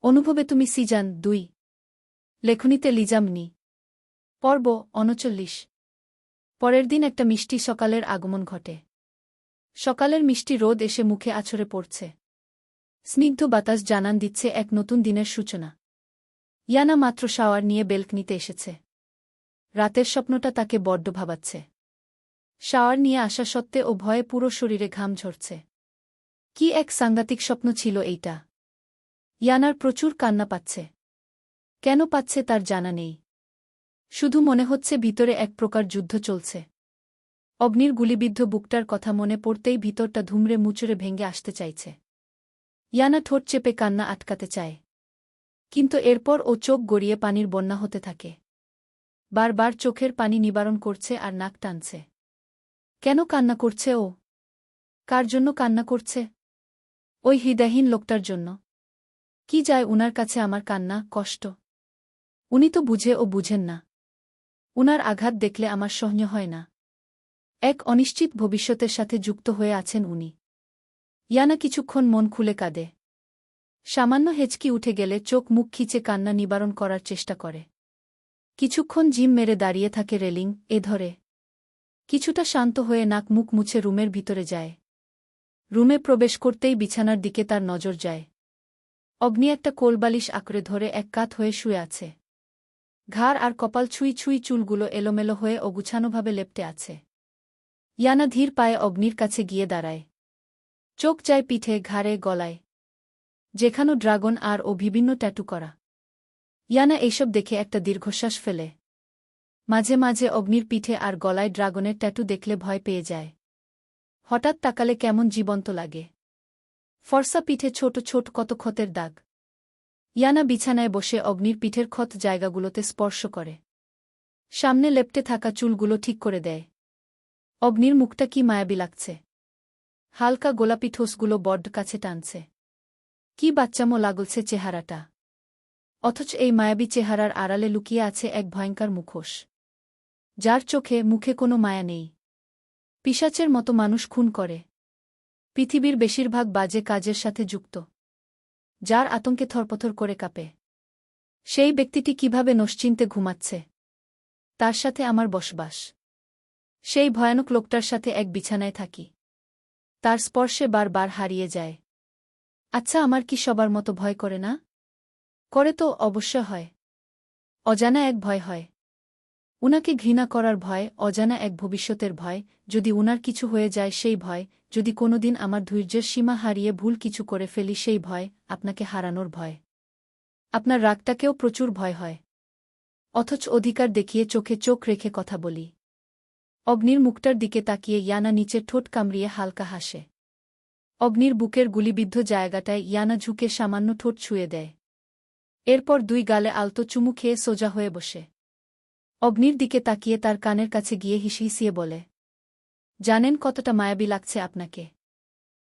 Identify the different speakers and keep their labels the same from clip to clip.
Speaker 1: অনুভবে তুমি সিজন ২ লেখনীতে লিজামনি পর্ব ৩৯। পরের দিন একটা মিষ্টি সকালের আগমন ঘটে। সকালের মিষ্টি রোদ এসে মুখে আছড়ে পড়ছে। স্নিগ্ধ বাতাস জানান দিচ্ছে এক নতুন দিনের সূচনা। ইয়ানা মাত্র শাওয়ার নিয়ে বেলকনিতে এসেছে। রাতের স্বপ্নটা তাকে বড্ড ভাবাচ্ছে। শাওয়ার নিয়ে আসা সত্ত্বে ও ভয়ে পুরো শরীরে ঘাম ঝরছে। কি এক সাংঘাতিক স্বপ্ন ছিল এইটা। ইয়ানার প্রচুর কান্না পাচ্ছে। কেন পাচ্ছে তার জানা নেই। শুধু মনে হচ্ছে ভিতরে এক প্রকার যুদ্ধ চলছে। অগ্নির গুলিবিদ্ধ বুকটার কথা মনে পড়তেই ভিতরটা ধুমড়ে মুচড়ে ভেঙে আসতে চাইছে। ইয়ানা ঠোঁট চেপে কান্না আটকাতে চায়। কিন্তু এরপর ও চোখ গড়িয়ে পানির বন্যা হতে থাকে। বারবার চোখের পানি নিবারণ করছে আর নাক টানছে। কেন কান্না করছে ও? কার জন্য কান্না করছে? ওই হৃদয়হীন লোকটার জন্য। কি যায় উনার কাছে আমার কান্না, কষ্ট? উনি তো বুঝে ও বুঝেন না। উনার আঘাত দেখলে আমার সহ্য হয় না। এক অনিশ্চিত ভবিষ্যতের সাথে যুক্ত হয়ে আছেন উনি। ইয়ানা কিছুক্ষণ মন খুলে কাঁদে। সামান্য হেঁচকি উঠে গেলে চোখ মুখ খিচে কান্না নিবারণ করার চেষ্টা করে। কিছুক্ষণ জিম মেরে দাঁড়িয়ে থাকে রেলিং এ ধরে। কিছুটা শান্ত হয়ে নাক মুখ মুছে রুমের ভিতরে যায়। রুমে প্রবেশ করতেই বিছানার দিকে তার নজর যায়। অগ্নি একটা কোলবালিশ আঁকড়ে ধরে এক কাত হয়ে শুয়ে আছে। ঘাড় আর কপাল ছুঁই ছুঁই চুলগুলো এলোমেলো হয়ে অগুছানোভাবে লেপ্টে আছে। ইয়ানা ধীর পায়ে অগ্নির কাছে গিয়ে দাঁড়ায়। চোখ যায় পিঠে, ঘাড়ে, গলায়। যেখানো ড্রাগন আর ও বিভিন্ন ট্যাটু করা। ইয়ানা এইসব দেখে একটা দীর্ঘশ্বাস ফেলে। মাঝে মাঝে অগ্নির পিঠে আর গলায় ড্রাগনের ট্যাটু দেখলে ভয় পেয়ে যায়। হঠাৎ তাকালে কেমন জীবন্ত লাগে। ফর্সা পিঠে ছোট ছোট কত ক্ষতের দাগ। ইয়ানা বিছানায় বসে অগ্নির পিঠের ক্ষত জায়গাগুলোতে স্পর্শ করে। সামনে লেপ্টে থাকা চুলগুলো ঠিক করে দেয়। অগ্নির মুখটা কি মায়াবী লাগছে। হালকা গোলাপি ঠোসগুলো বড্ড কাছে টানছে। কি বাচ্চামো লাগছে চেহারাটা। অথচ এই মায়াবী চেহারার আড়ালে লুকিয়ে আছে এক ভয়ঙ্কর মুখোশ। যার চোখে মুখে কোনো মায়া নেই। পিশাচের মতো মানুষ খুন করে। পৃথিবীর বেশিরভাগ বাজে কাজের সাথে যুক্ত। যার আতঙ্কে থরপথর করে কাঁপে। সেই ব্যক্তিটি কিভাবে নিশ্চিন্তে ঘুমাচ্ছে। তার সাথে আমার বসবাস। সেই ভয়ানক লোকটার সাথে এক বিছানায় থাকি। তার স্পর্শে বারবার হারিয়ে যায়। আচ্ছা, আমার কি সবার মতো ভয় করে না? করে তো অবশ্য হয়। অজানা এক ভয় হয়। উনাকে ঘৃণা করার ভয়, অজানা এক ভবিষ্যতের ভয়, যদি উনার কিছু হয়ে যায় সেই ভয়, যদি কোনোদিন আমার ধৈর্যের সীমা হারিয়ে ভুল কিছু করে ফেলি সেই ভয়, আপনাকে হারানোর ভয়। আপনার রাগটাকেও প্রচুর ভয় হয়। অথচ অধিকার দেখিয়ে চোখে চোখ রেখে কথা বলি। অগ্নির মুখটার দিকে তাকিয়ে ইয়ানা নিচের ঠোঁট কামড়িয়ে হালকা হাসে। অগ্নির বুকের গুলিবিদ্ধ জায়গাটায় ইয়ানা ঝুঁকে সামান্য ঠোঁট ছুঁয়ে দেয়। এরপর দুই গালে আলতো চুমু খেয়ে সোজা হয়ে বসে। অগ্নির দিকে তাকিয়ে তার কানের কাছে গিয়ে হিসিয়ে বলে, জানেন কতটা মায়াবী লাগছে আপনাকে।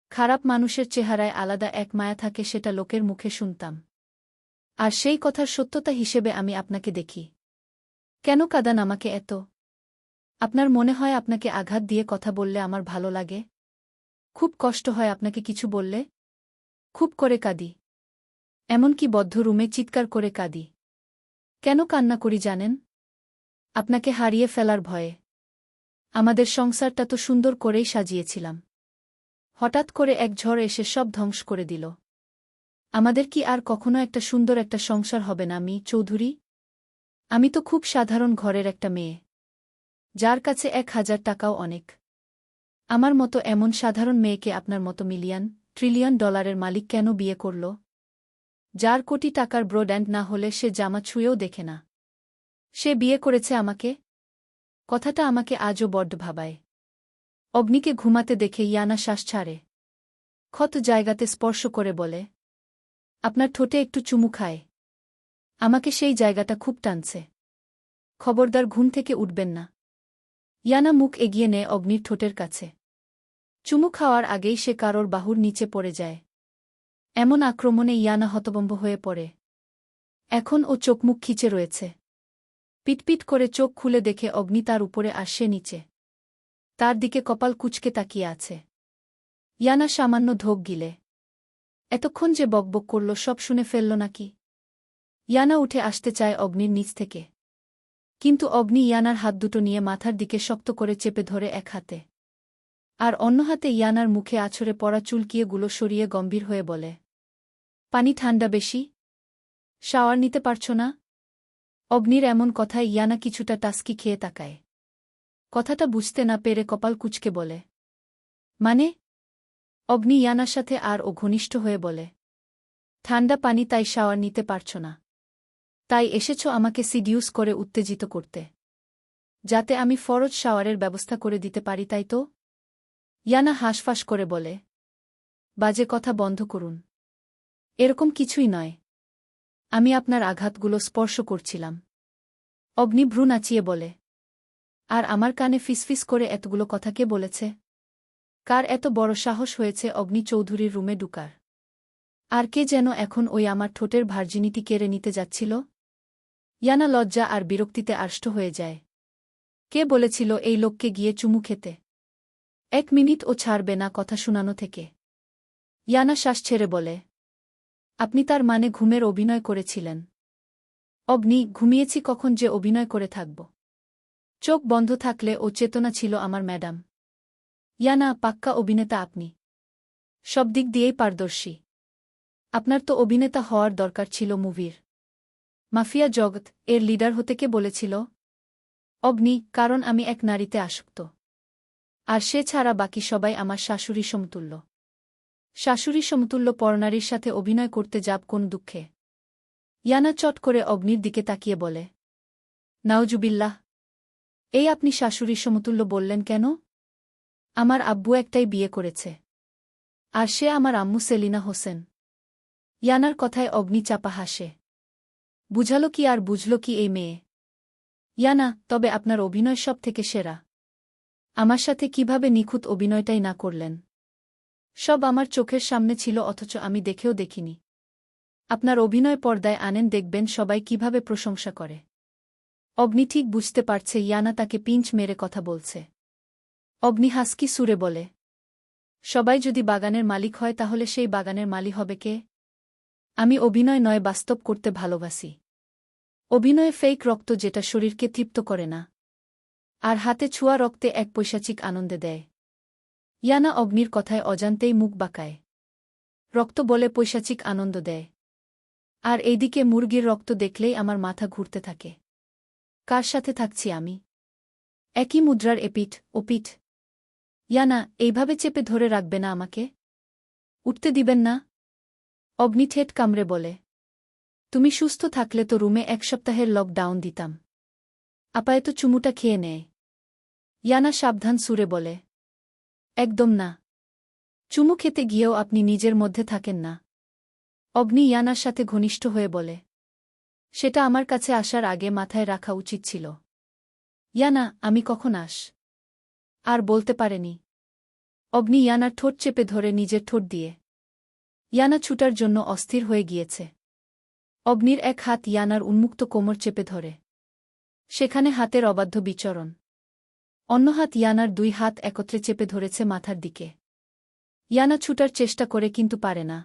Speaker 1: খারাপ মানুষের চেহারায় আলাদা এক মায়া থাকে, সেটা লোকের মুখে শুনতাম। আর সেই কথার সত্যতা হিসেবে আমি আপনাকে দেখি। কেন কাঁদান আমাকে এত? আপনার মনে হয় আপনাকে আঘাত দিয়ে কথা বললে আমার ভালো লাগে? খুব কষ্ট হয় আপনাকে কিছু বললে? খুব করে কাঁদি। এমনকি বদ্ধ রুমে চিৎকার করে কাঁদি। কেন কান্না করি জানেন? আপনাকে হারিয়ে ফেলার ভয়ে। আমাদের সংসারটা তো সুন্দর করেই সাজিয়েছিলাম। হঠাৎ করে এক ঝড় এসে সব ধ্বংস করে দিল। আমাদের কি আর কখনো একটা সুন্দর একটা সংসার হবে না মি চৌধুরী? আমি তো খুব সাধারণ ঘরের একটা মেয়ে, যার কাছে ১,০০০ টাকাও অনেক। আমার মতো এমন সাধারণ মেয়েকে আপনার মতো মিলিয়ন, ট্রিলিয়ন ডলারের মালিক কেন বিয়ে করল? যার কোটি টাকার ব্রোড্যান্ড না হলে সে জামা ছুঁয়েও দেখে না। সে বিয়ে করেছে আমাকে। কথাটা আমাকে আজও বড্ড ভাবায়। অগ্নিকে ঘুমাতে দেখে ইয়ানা শ্বাস ছাড়ে। ক্ষত জায়গাতে স্পর্শ করে বলে, আপনার ঠোঁটে একটু চুমু খায়। আমাকে সেই জায়গাটা খুব টানছে। খবরদার ঘুম থেকে উঠবেন না। ইয়ানা মুখ এগিয়ে নেয় অগ্নির ঠোঁটের কাছে। চুমু খাওয়ার আগেই সে কারোর বাহুর নিচে পড়ে যায়। এমন আক্রমণে ইয়ানা হতভম্ব হয়ে পড়ে। এখন ও চোখমুখ খিচে রয়েছে। পিটপিট করে চোখ খুলে দেখে অগ্নি তার উপরে আর সে নিচে। তার দিকে কপাল কুঁচকে তাকিয়ে আছে। ইয়ানা সামান্য ঢোক গিলে। এতক্ষণ যে বকবক করল সব শুনে ফেলল নাকি? ইয়ানা উঠে আসতে চায় অগ্নির নিচ থেকে। কিন্তু অগ্নি ইয়ানার হাত দুটো নিয়ে মাথার দিকে শক্ত করে চেপে ধরে এক হাতে। আর অন্য হাতে ইয়ানার মুখে আছড়ে পড়া চুলকিয়েগুলো সরিয়ে গম্ভীর হয়ে বলে, পানি ঠান্ডা বেশি? শাওয়ার নিতে পারছ না? অগ্নির এমন কথায় ইয়ানা কিছুটা টাস্কি খেয়ে তাকায়। কথাটা বুঝতে না পেরে কপাল কুঁচকে বলে, মানে? অগ্নি ইয়ানার সাথে আর ও ঘনিষ্ঠ হয়ে বলে, ঠান্ডা পানি তাই শাওয়ার নিতে পারছ না? তাই এসেছ আমাকে সিডিউস করে উত্তেজিত করতে, যাতে আমি ফরজ শাওয়ারের ব্যবস্থা করে দিতে পারি, তাই তো? ইয়ানা হাঁসফাঁস করে বলে, বাজে কথা বন্ধ করুন। এরকম কিছুই নয়। আমি আপনার আঘাতগুলো স্পর্শ করছিলাম। অগ্নি ভ্রু নাচিয়ে বলে, আর আমার কানে ফিসফিস করে এতগুলো কথা কে বলেছে? কার এত বড় সাহস হয়েছে অগ্নি চৌধুরীর রুমে ঢুকার? আর কে যেন এখন ওই আমার ঠোঁটের ভার্জিনিটি কেড়ে নিতে যাচ্ছিল? ইয়ানা লজ্জা আর বিরক্তিতে আষ্ট হয়ে যায়। কে বলেছিল এই লোককে গিয়ে চুমু খেতে? 1 মিনিট ও ছাড়বে না কথা শুনানো থেকে। ইয়ানা শ্বাস ছেড়ে বলে, আপনি তার মানে ঘুমের অভিনয় করেছিলেন? অগ্নি, ঘুমিয়েছি কখন যে অভিনয় করে থাকব? চোখ বন্ধ থাকলে ও চেতনা ছিল আমার ম্যাডাম। ইয়ানা, পাক্কা অভিনেতা আপনি। সব দিক দিয়েই পারদর্শী। আপনার তো অভিনেতা হওয়ার দরকার ছিল মুভির। মাফিয়া জগৎ এর লিডার হতে কে বলেছিল? অগ্নি, কারণ আমি এক নারীতে আসক্ত। আর সে ছাড়া বাকি সবাই আমার শাশুড়ি সমতুল্য। শাশুড়ি সমতুল্য পরনারীর সাথে অভিনয় করতে যাব কোন দুঃখে? ইয়ানা চট করে অগ্নির দিকে তাকিয়ে বলে, নাউজুবিল্লাহ। এই আপনি শাশুড়ি সমতুল্য বললেন কেন? আমার আব্বু একটাই বিয়ে করেছে। আর সে আমার আম্মু সেলিনা হোসেন। ইয়ানার কথায় অগ্নি চাপা হাসে। বুঝালো কি আর বুঝল কি এই মেয়ে? ইয়ানা, তবে আপনার অভিনয় সব থেকে সেরা। আমার সাথে কিভাবে নিখুঁত অভিনয়টাই না করলেন? সব আমার চোখের সামনে ছিল অথচ আমি দেখেও দেখিনি। আপনার অভিনয় পর্দায় আনেন, দেখবেন সবাই কিভাবে প্রশংসা করে। অগ্নি ঠিক বুঝতে পারছে ইয়ানা তাকে পিঞ্চ মেরে কথা বলছে। অগ্নি হাসকি সুরে বলে, সবাই যদি বাগানের মালিক হয় তাহলে সেই বাগানের মালি হবে কে? আমি অভিনয় নয় বাস্তব করতে ভালোবাসি। অভিনয়ে ফেক রক্ত যেটা শরীরকে তৃপ্ত করে না। আর হাতে ছোঁয়া রক্তে এক পৈশাচিক আনন্দে দেয়। ইয়ানা অগ্নির কথায় অজান্তেই মুখ বাঁকায়। রক্ত বলে পৈশাচিক আনন্দ দেয়। আর এইদিকে মুরগির রক্ত দেখলেই আমার মাথা ঘুরতে থাকে। কার সাথে থাকছি আমি? একই মুদ্রার এপিঠ ওপিঠ। ইয়ানা, এইভাবে চেপে ধরে রাখবে না আমাকে? উঠতে দিবেন না? অগ্নি ঠেট কামড়ে বলে, তুমি সুস্থ থাকলে তো রুমে 1 সপ্তাহের লকডাউন দিতাম। আপাতত চুমুটা খেয়ে নেয়। ইয়ানা সাবধান সুরে বলে, একদম না। চুমু খেতে গিয়েও আপনি নিজের মধ্যে থাকেন না। অগ্নি ইয়ানার সাথে ঘনিষ্ঠ হয়ে বলে, সেটা আমার কাছে আসার আগে মাথায় রাখা উচিত ছিল। ইয়ানা, আমি কখন আর বলতে পারেনি। অগ্নি ইয়ানার ঠোঁট চেপে ধরে নিজের ঠোঁট দিয়ে। ইয়ানা ছুটার জন্য অস্থির হয়ে গিয়েছে। অগ্নির এক হাত ইয়ানার উন্মুক্ত কোমর চেপে ধরে। সেখানে হাতের অবাধ্য বিচরণ। অন্য হাত ইয়ানার 2 হাত একত্রে চেপে ধরেছে মাথার দিকে। ইয়ানা ছুটার চেষ্টা করে কিন্তু পারে না।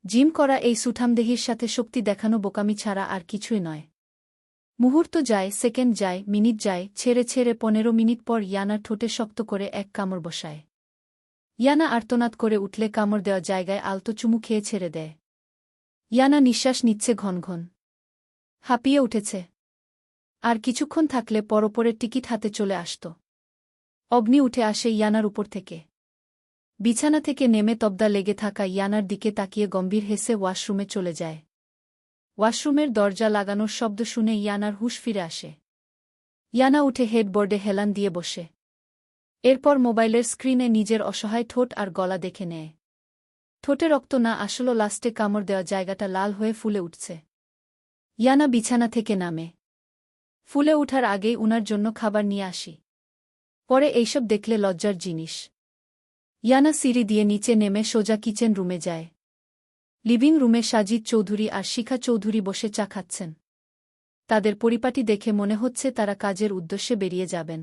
Speaker 1: জিম করা এই সুঠামদেহির সাথে শক্তি দেখানো বোকামি ছাড়া আর কিছুই নয়। মুহূর্ত যায়, সেকেন্ড যায়, মিনিট যায়, ছেড়ে ছেড়ে 15 মিনিট পর ইয়ানার ঠোঁটে শক্ত করে এক কামড় বসায়। ইয়ানা আর্তনাদ করে উঠলে কামড় দেওয়া জায়গায় আলতো চুমু খেয়ে ছেড়ে দেয়। ইয়ানা নিঃশ্বাস নিচ্ছে ঘন ঘন। হাঁপিয়ে উঠেছে। আর কিছুক্ষণ থাকলে পরপরের টিকিট হাতে চলে আসত। অগ্নি উঠে আসে ইয়ানার উপর থেকে। বিছানা থেকে নেমে তবদা লেগে থাকা ইয়ানার দিকে তাকিয়ে গম্ভীর হেসে ওয়াশরুমে চলে যায়। ওয়াশরুমের দরজা লাগানোর শব্দ শুনে ইয়ানার হুঁশ ফিরে আসে। ইয়ানা উঠে হেডবোর্ডে হেলান দিয়ে বসে। এরপর মোবাইলের স্ক্রিনে নিজের অসহায় ঠোঁট আর গলা দেখে নেয়। ঠোঁটে রক্ত না আসলো, লাস্টে কামড় দেওয়া জায়গাটা লাল হয়ে ফুলে উঠছে। ইয়ানা বিছানা থেকে নামে। ফুলে উঠার আগেই উনার জন্য খাবার নিয়ে আসি। পরে এইসব দেখলে লজ্জার জিনিস। ইয়ানা সিঁড়ি দিয়ে নিচে নেমে সোজা কিচেন রুমে যায়। লিভিং রুমে সাজিদ চৌধুরী আর শিখা চৌধুরী বসে চা খাচ্ছেন। তাদের পরিপাটি দেখে মনে হচ্ছে তারা কাজের উদ্দেশ্যে বেরিয়ে যাবেন।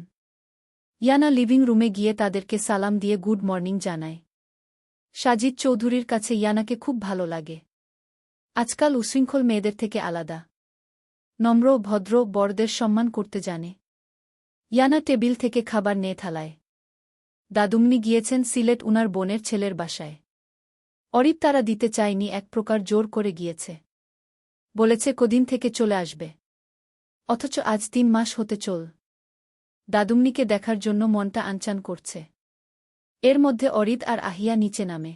Speaker 1: ইয়ানা লিভিং রুমে গিয়ে তাদেরকে সালাম দিয়ে গুড মর্নিং জানায়। সাজিদ চৌধুরীর কাছে ইয়ানাকে খুব ভালো লাগে। আজকাল উশৃঙ্খল মেয়েদের থেকে আলাদা। নম্র, ভদ্র, বড়দের সম্মান করতে জানে। ইয়ানা টেবিল থেকে খাবার নিয়ে থালায়। দাদুমনি গিয়েছেন সিলেট উনার বোনের ছেলের বাসায়। অরিত তারা দিতে চায়নি, এক প্রকার জোর করে গিয়েছে। বলেছে কদিন থেকে চলে আসবে। অথচ আজ 3 মাস হতে চল। দাদুমনিকে দেখার জন্য মনটা আনচান করছে। এর মধ্যে অরিত আর আহিয়া নিচে নামে।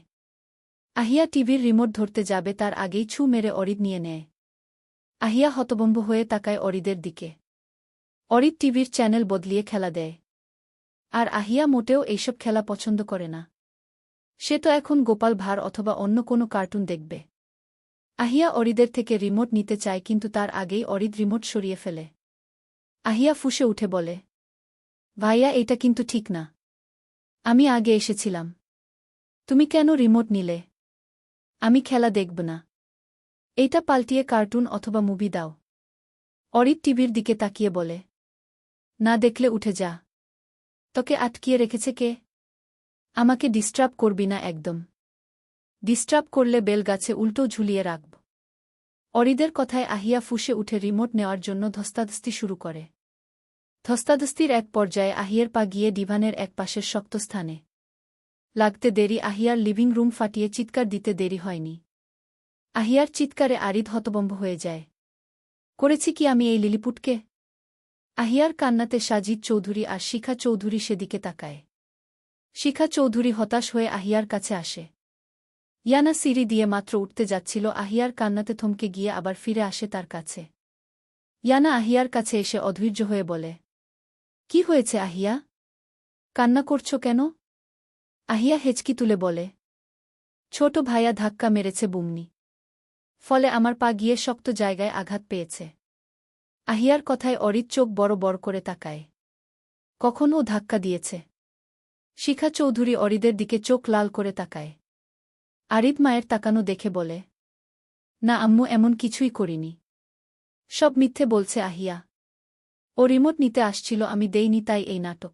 Speaker 1: আহিয়া টিভির রিমোট ধরতে যাবে, তার আগেই ছু মেরে অরিত নিয়ে নেয়। আহিয়া হতভম্ব হয়ে তাকায় অরিদের দিকে। অরিত টিভির চ্যানেল বদলিয়ে খেলা দেয়। আর আহিয়া মোটেও এইসব খেলা পছন্দ করে না। সে তো এখন গোপাল ভাঁড় অথবা অন্য কোনো কার্টুন দেখবে। আহিয়া অরিদের থেকে রিমোট নিতে চায়, কিন্তু তার আগেই অরিদ রিমোট সরিয়ে ফেলে। আহিয়া ফুঁসে উঠে বলে, ভাইয়া, এটা কিন্তু ঠিক না। আমি আগে এসেছিলাম। তুমি কেন রিমোট নিলে? আমি খেলা দেখব না। এইটা পাল্টিয়ে কার্টুন অথবা মুভি দাও। অরিদ টিভির দিকে তাকিয়ে বলে, না দেখলে উঠে যা। তোকে আটকিয়ে রেখেছে কে? আমাকে ডিস্টার্ব করবি না একদম। ডিস্টার্ব করলে বেল গাছে উল্টো ঝুলিয়ে রাখব। অরিদের কথায় আহিয়া ফুঁসে উঠে রিমোট নেওয়ার জন্য ধস্তাধস্তি শুরু করে। ধস্তাধস্তির এক পর্যায়ে আহিয়ার পা গিয়ে ডিভানের এক পাশের শক্ত স্থানে লাগতে দেরি। আহিয়ার লিভিং রুম ফাটিয়ে চিৎকার দিতে দেরি হয়নি। আহিয়ার চিৎকারে আরিদ হতভম্ব হয়ে যায়। করেছি কি আমি এই লিলিপুটকে? আহিয়ার কান্নাতে সাজিদ চৌধুরী আর শিখা চৌধুরী সেদিকে তাকায়। শিখা চৌধুরী হতাশ হয়ে আহিয়ার কাছে আসে। ইয়ানা সিঁড়ি দিয়ে মাত্র উঠতে যাচ্ছিল, আহিয়ার কান্নাতে থমকে গিয়ে আবার ফিরে আসে তার কাছে। ইয়ানা আহিয়ার কাছে এসে অধৈর্য হয়ে বলে, কি হয়েছে আহিয়া? কান্না করছো কেন? আহিয়া হেঁচকি তুলে বলে, ছোট ভাইয়া ধাক্কা মেরেছে বুমনি। ফলে আমার পা গিয়ে শক্ত জায়গায় আঘাত পেয়েছে। আহিয়ার কথায় অরিদ চোখ বড় বড় করে তাকায়। কখন ও ধাক্কা দিয়েছে? শিখা চৌধুরী অরিদের দিকে চোখ লাল করে তাকায়। আরিদ মায়ের তাকানো দেখে বলে, না আম্মু, এমন কিছুই করিনি। সব মিথ্যে বলছে আহিয়া। ও রিমোট নিতে আসছিল, আমি দেইনি, তাই এই নাটক।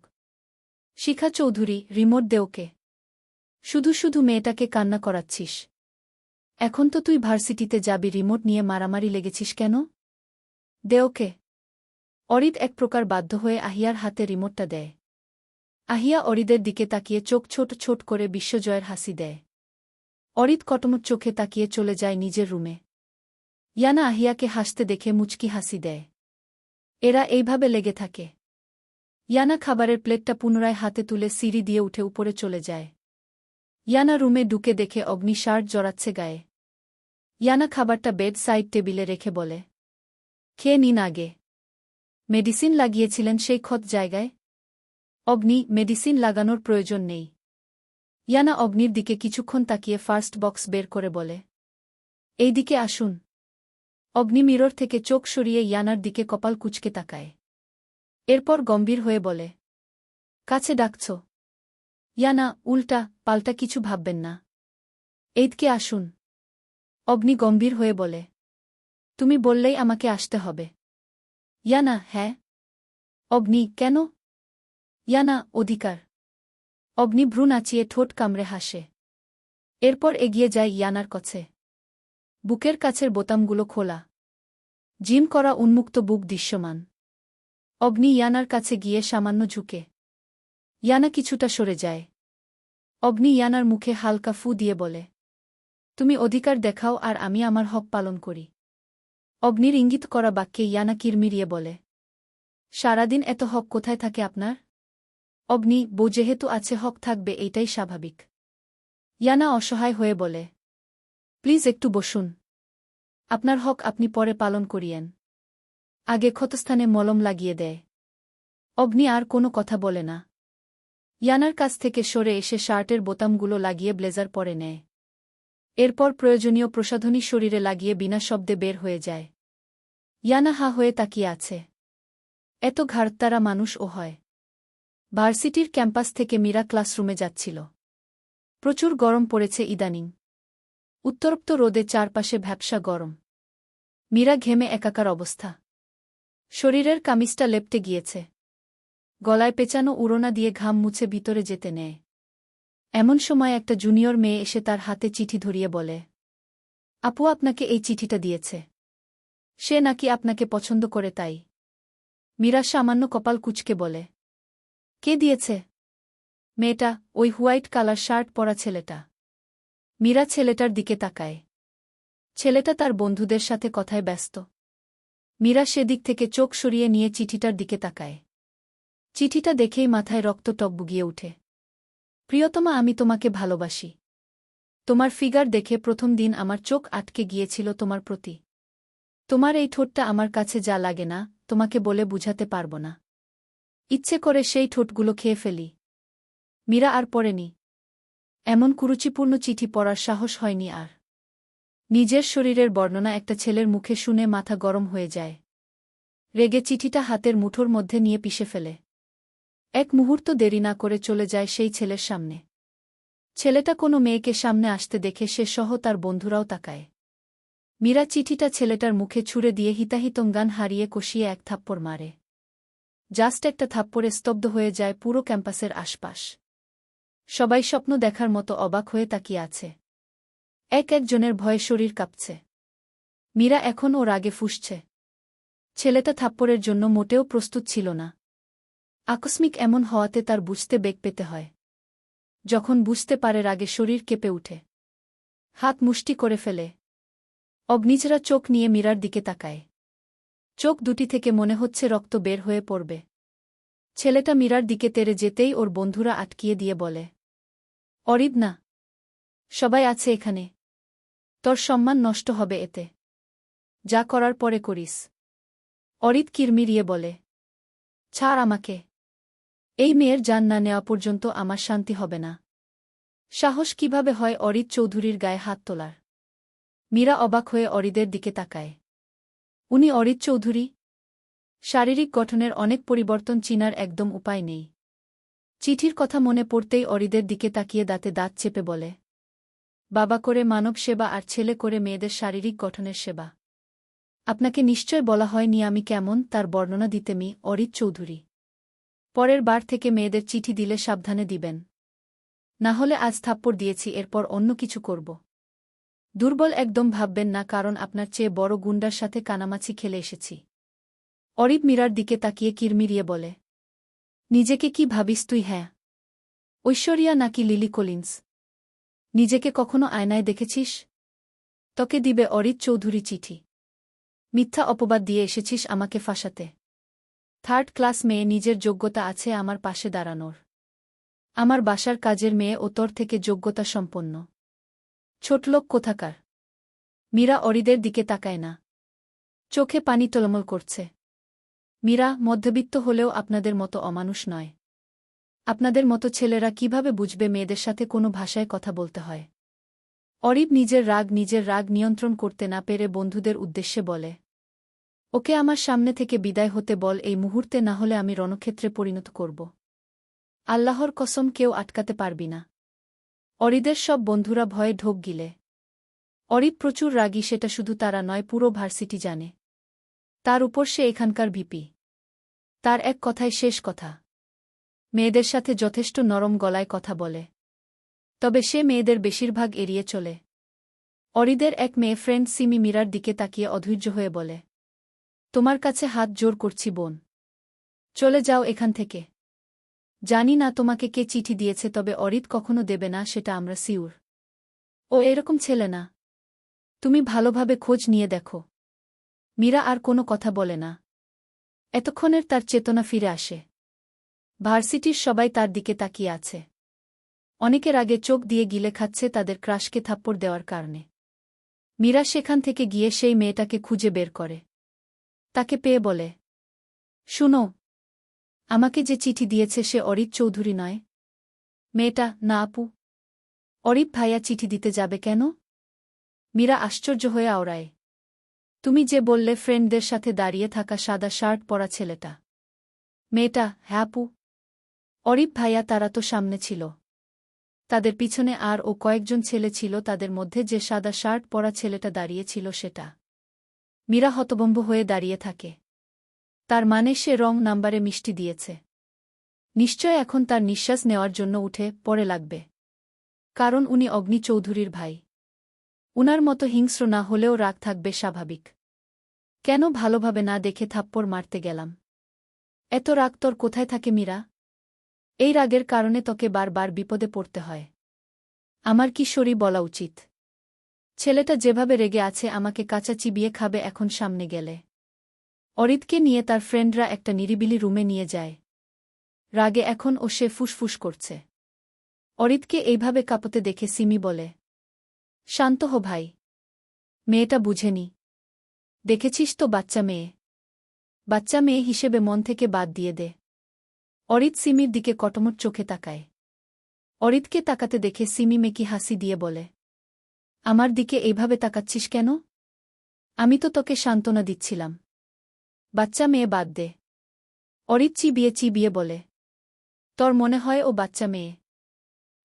Speaker 1: শিখা চৌধুরী, রিমোট দে ওকে। শুধু শুধু মেয়েটাকে কান্না করাচ্ছিস। এখন তো তুই ভার্সিটিতে যাবি, রিমোট নিয়ে মারামারি লেগেছিস কেন? দে ওকে। অরিদ এক প্রকার বাধ্য হয়ে আহিয়ার হাতে রিমোটটা দেয়। আহিয়া অরিদের দিকে তাকিয়ে চোখ ছোট ছোট করে বিশ্বজয়ের হাসি দেয়। অরিদ কটমট চোখে তাকিয়ে চলে যায় নিজের রুমে। ইয়ানা আহিয়াকে হাসতে দেখে মুচকি হাসি দেয়। এরা এইভাবে লেগে থাকে। ইয়ানা খাবারের প্লেটটা পুনরায় হাতে তুলে সিঁড়ি দিয়ে উঠে উপরে চলে যায়। ইয়ানা রুমে ঢুকে দেখে অগ্নি শার্ট জড়াচ্ছে গায়ে। ইয়ানা খাবারটা বেড সাইড টেবিলে রেখে বলে, খেয়ে নিন আগে। মেডিসিন লাগিয়েছিলেন সেই ক্ষত জায়গায়? অগ্নি, মেডিসিন লাগানোর প্রয়োজন নেই। ইয়ানা অগ্নির দিকে কিছুক্ষণ তাকিয়ে ফার্স্ট বক্স বের করে বলে, এই দিকে আসুন। অগ্নি মিরর থেকে চোখ সরিয়ে ইয়ানার দিকে কপাল কুঁচকে তাকায়। এরপর গম্ভীর হয়ে বলে, কাছে ডাকছ? ইয়ানা উল্টা পাল্টা কিছু ভাববেন না। এইদিকে আসুন। অগ্নি গম্ভীর হয়ে বলে, তুমি বললেই আমাকে আসতে হবে। ইয়ানা, হ্যাঁ। অগ্নি, কেন? ইয়ানা, অধিকার। অগ্নি ভ্রু নাচিয়ে ঠোঁট কামড়ে হাসে। এরপর এগিয়ে যায় ইয়ানার কাছে। বুকের কাছের বোতামগুলো খোলা। জিম করা উন্মুক্ত বুক দৃশ্যমান। অগ্নি ইয়ানার কাছে গিয়ে সামান্য ঝুঁকে। ইয়ানা কিছুটা সরে যায়। অগ্নি ইয়ানার মুখে হালকা ফু দিয়ে বলে, তুমি অধিকার দেখাও আর আমি আমার হক পালন করি। অগ্নির ইঙ্গিত করা বাক্যে ইয়ানা কিরমিরিয়ে বলে, সারাদিন এত হক কোথায় থাকে আপনার? অগ্নি, বউ যেহেতু আছে হক থাকবে, এইটাই স্বাভাবিক। ইয়ানা অসহায় হয়ে বলে, প্লিজ একটু বসুন। আপনার হক আপনি পরে পালন করিয়েন। আগে ক্ষতস্থানে মলম লাগিয়ে দেয়। অগ্নি আর কোনো কথা বলে না। ইয়ানার কাছ থেকে সরে এসে শার্টের বোতামগুলো লাগিয়ে ব্লেজার পরে নেয়। এরপর প্রয়োজনীয় প্রসাধনী শরীরে লাগিয়ে বিনা শব্দে বের হয়ে যায়। ইয়ানা হা হয়ে তাকিয়ে আছে। এত ঘাড়তারা মানুষ ও হয়। ভার্সিটির ক্যাম্পাস থেকে মীরা ক্লাসরুমে যাচ্ছিল। প্রচুর গরম পড়েছে ইদানিং। উত্তপ্ত রোদে চারপাশে ভ্যাপসা গরম। মীরা ঘেমে একাকার অবস্থা। শরীরের কামিজটা লেপ্টে গিয়েছে। গলায় পেঁচানো উড়না দিয়ে ঘাম মুছে ভিতরে যেতে নেয়। এমন সময় একটা জুনিয়র মেয়ে এসে তার হাতে চিঠি ধরিয়ে বলে, আপু আপনাকে এই চিঠিটা দিয়েছে। সে নাকি আপনাকে পছন্দ করে তাই। মীরা সামান্য কপাল কুঁচকে বলে, কে দিয়েছে? মেয়েটা, ওই হোয়াইট কালার শার্ট পরা ছেলেটা। মীরা ছেলেটার দিকে তাকায়। ছেলেটা তার বন্ধুদের সাথে কথায় ব্যস্ত। মীরা সেদিক থেকে চোখ সরিয়ে নিয়ে চিঠিটার দিকে তাকায়। চিঠিটা দেখেই মাথায় রক্ত টকবুগিয়ে উঠে। প্রিয়তমা, আমি তোমাকে ভালোবাসি। তোমার ফিগার দেখে প্রথম দিন আমার চোখ আটকে গিয়েছিল তোমার প্রতি। তোমার এই ঠোঁটটা আমার কাছে যা লাগে না, তোমাকে বলে বুঝাতে পারব না। ইচ্ছে করে সেই ঠোঁটগুলো খেয়ে ফেলি। মীরা আর পড়েনি। এমন কুরুচিপূর্ণ চিঠি পড়ার সাহস হয়নি আর। নিজের শরীরের বর্ণনা একটা ছেলের মুখে শুনে মাথা গরম হয়ে যায়। রেগে চিঠিটা হাতের মুঠোর মধ্যে নিয়ে পিষে ফেলে। এক মুহূর্ত দেরি না করে চলে যায় সেই ছেলের সামনে। ছেলেটা কোনো মেয়েকে সামনে আসতে দেখে সে সহ তার বন্ধুরাও তাকায়। মীরা চিঠিটা ছেলেটার মুখে ছুঁড়ে দিয়ে হিতাহিতজ্ঞান হারিয়ে কষিয়ে এক থাপ্পড় মারে। জাস্ট একটা থাপ্পড়ে স্তব্ধ হয়ে যায় পুরো ক্যাম্পাসের আশপাশ। সবাই স্বপ্ন দেখার মতো অবাক হয়ে তাকিয়ে আছে। একজনের ভয়ে শরীর কাঁপছে। মীরা এখন ওর আগে ফুঁসছে। ছেলেটা থাপ্পড়ের জন্য মোটেও প্রস্তুত ছিল না। আকস্মিক এমন হওয়াতে তার বুঝতে বেগ পেতে হয়। যখন বুঝতে পারে রাগে শরীর কেঁপে উঠে। হাত মুষ্টি করে ফেলে। অগ্নিঝরা চোখ নিয়ে মীরার দিকে তাকায়। চোখ দুটি থেকে মনে হচ্ছে রক্ত বের হয়ে পড়বে। ছেলেটা মীরার দিকে তেড়ে যেতেই ওর বন্ধুরা আটকিয়ে দিয়ে বলে, অরিব না। সবাই আছে এখানে। তোর সম্মান নষ্ট হবে এতে। যা করার পরে করিস। অরিব কিরমিরিয়ে বলে, ছাড় আমাকে। এই মেয়ের জান না নেওয়া পর্যন্ত আমার শান্তি হবে না। সাহস কিভাবে হয় অরিদ চৌধুরীর গায়ে হাত তোলার? মীরা অবাক হয়ে অরিদের দিকে তাকায়। উনি অরিদ চৌধুরী? শারীরিক গঠনের অনেক পরিবর্তন চিনার একদম উপায় নেই। চিঠির কথা মনে পড়তেই অরিদের দিকে তাকিয়ে দাঁতে দাঁত চেপে বলে, বাবা করে মানব সেবা আর ছেলে করে মেয়েদের শারীরিক গঠনের সেবা। আপনাকে নিশ্চয় বলা হয়নি আমি কেমন, তার বর্ণনা দিতে মি অরিদ চৌধুরী। পরের বার থেকে মেয়েদের চিঠি দিলে সাবধানে দিবেন। না হলে আজ থাপ্পড় দিয়েছি, এরপর অন্য কিছু করব। দুর্বল একদম ভাববেন না, কারণ আপনার চেয়ে বড় গুন্ডার সাথে কানামাছি খেলে এসেছি। অরিব মীরার দিকে তাকিয়ে কিরমিরিয়ে বলে, নিজেকে কি ভাবিস তুই? হ্যাঁ, ঐশ্বরিয়া নাকি লিলি কলিন্স? নিজেকে কখনো আয়নায় দেখেছিস? তোকে দিবে অরিদ চৌধুরী চিঠি। মিথ্যা অপবাদ দিয়ে এসেছিস আমাকে ফাঁসাতে। থার্ড ক্লাস মেয়ে, নিজের যোগ্যতা আছে আমার পাশে দাঁড়ানোর। আমার বাসার কাজের মেয়ে ও তোর থেকে যোগ্যতা সম্পন্ন। ছোটলোক কোথাকার। মীরা অরিদের দিকে তাকায় না। চোখে পানি টলমল করছে। মীরা, মধ্যবিত্ত হলেও আপনাদের মতো অমানুষ নয়। আপনাদের মতো ছেলেরা কিভাবে বুঝবে মেয়েদের সাথে কোনো ভাষায় কথা বলতে হয়? অরিব নিজের রাগ নিয়ন্ত্রণ করতে না পেরে বন্ধুদের উদ্দেশ্যে বলে, ওকে আমার সামনে থেকে বিদায় হতে বল এই মুহূর্তে, না হলে আমি রণক্ষেত্রে পরিণত করব। আল্লাহর কসম, কেউ আটকাতে পারবি না। অরিদের সব বন্ধুরা ভয়ে ঢোক গিলে। অরিব প্রচুর রাগী, সেটা শুধু তারা নয়, পুরো ভার্সিটি জানে। তার উপর সে এখানকার ভিপি। তার এক কথায় শেষ কথা। মেয়েদের সাথে যথেষ্ট নরম গলায় কথা বলে। তবে সে মেয়েদের বেশিরভাগ এড়িয়ে চলে। অরিদের এক মেয়ে ফ্রেন্ড সিমি মীরার দিকে তাকিয়ে অধৈর্য হয়ে বলে, তোমার কাছে হাত জোর করছি বোন। চলে যাও এখান থেকে। জানি না তোমাকে কে চিঠি দিয়েছে, তবে অরিদ কখনো দেবে না, সেটা আমরা সিউর। ও এরকম ছেলে না। তুমি ভালোভাবে খোঁজ নিয়ে দেখো। মীরা আর কোনো কথা বলে না। এতক্ষণের তার চেতনা ফিরে আসে। ভার্সিটির সবাই তার দিকে তাকিয়ে আছে। অনেকের আগে চোখ দিয়ে গিলে খাচ্ছে তাদের ক্রাশকে থাপ্পড় দেওয়ার কারণে। মীরা সেখান থেকে গিয়ে সেই মেয়েটাকে খুঁজে বের করে। তাকে পেয়ে বলে, শুনো, আমাকে যে চিঠি দিয়েছে সে অরিদ চৌধুরী নয়। মেয়েটা? না আপু। অরিব ভাইয়া চিঠি দিতে যাবে কেন? মীরা আশ্চর্য হয়ে আওড়ায়। তুমি যে বললে ফ্রেন্ডদের সাথে দাঁড়িয়ে থাকা সাদা শার্ট পরা ছেলেটা। মেয়েটা? হ্যাঁ আপু। অরিব ভাইয়া তারা তো সামনে ছিল। তাদের পিছনে আর ও কয়েকজন ছেলে ছিল, তাদের মধ্যে যে সাদা শার্ট পরা ছেলেটা দাঁড়িয়ে ছিল সেটা। মীরা হতভম্ব হয়ে দাঁড়িয়ে থাকে। তার মানে সে রং নাম্বারে মিষ্টি দিয়েছে। নিশ্চয় এখন তার নিঃশ্বাস নেওয়ার জন্য উঠে পড়ে লাগবে। কারণ উনি অগ্নি চৌধুরীর ভাই। উনার মতো হিংস্র না হলেও রাগ থাকবে স্বাভাবিক। কেন ভালোভাবে না দেখে থাপ্পড় মারতে গেলাম? এত রাগ তোর কোথায় থাকে মীরা? এই রাগের কারণে তোকে বারবার বিপদে পড়তে হয়। আমার কি সরি বলা উচিত? ছেলেটা যেভাবে রেগে আছে আমাকে কাঁচা চিবিয়ে খাবে এখন সামনে গেলে। অরিতকে নিয়ে তার ফ্রেন্ডরা একটা নিরিবিলি রুমে নিয়ে যায়। রাগে এখন ও সে ফুসফুস করছে। অরিতকে এইভাবে কাঁপতে দেখে সিমি বলে, শান্ত হো ভাই। মেয়েটা বুঝেনি। দেখেছিস তো বাচ্চা মেয়ে। বাচ্চা মেয়ে হিসেবে মন থেকে বাদ দিয়ে দে। অরিত সিমির দিকে কটমট চোখে তাকায়। অরিতকে তাকাতে দেখে সিমি মেকি হাসি দিয়ে বলে, আমার দিকে এইভাবে তাকাচ্ছিস কেন? আমি তো তোকে সান্ত্বনা দিচ্ছিলাম। বাচ্চা মেয়ে বাদ দে। অরিত চিবিয়ে চিবিয়ে বলে, তোর মনে হয় ও বাচ্চা মেয়ে?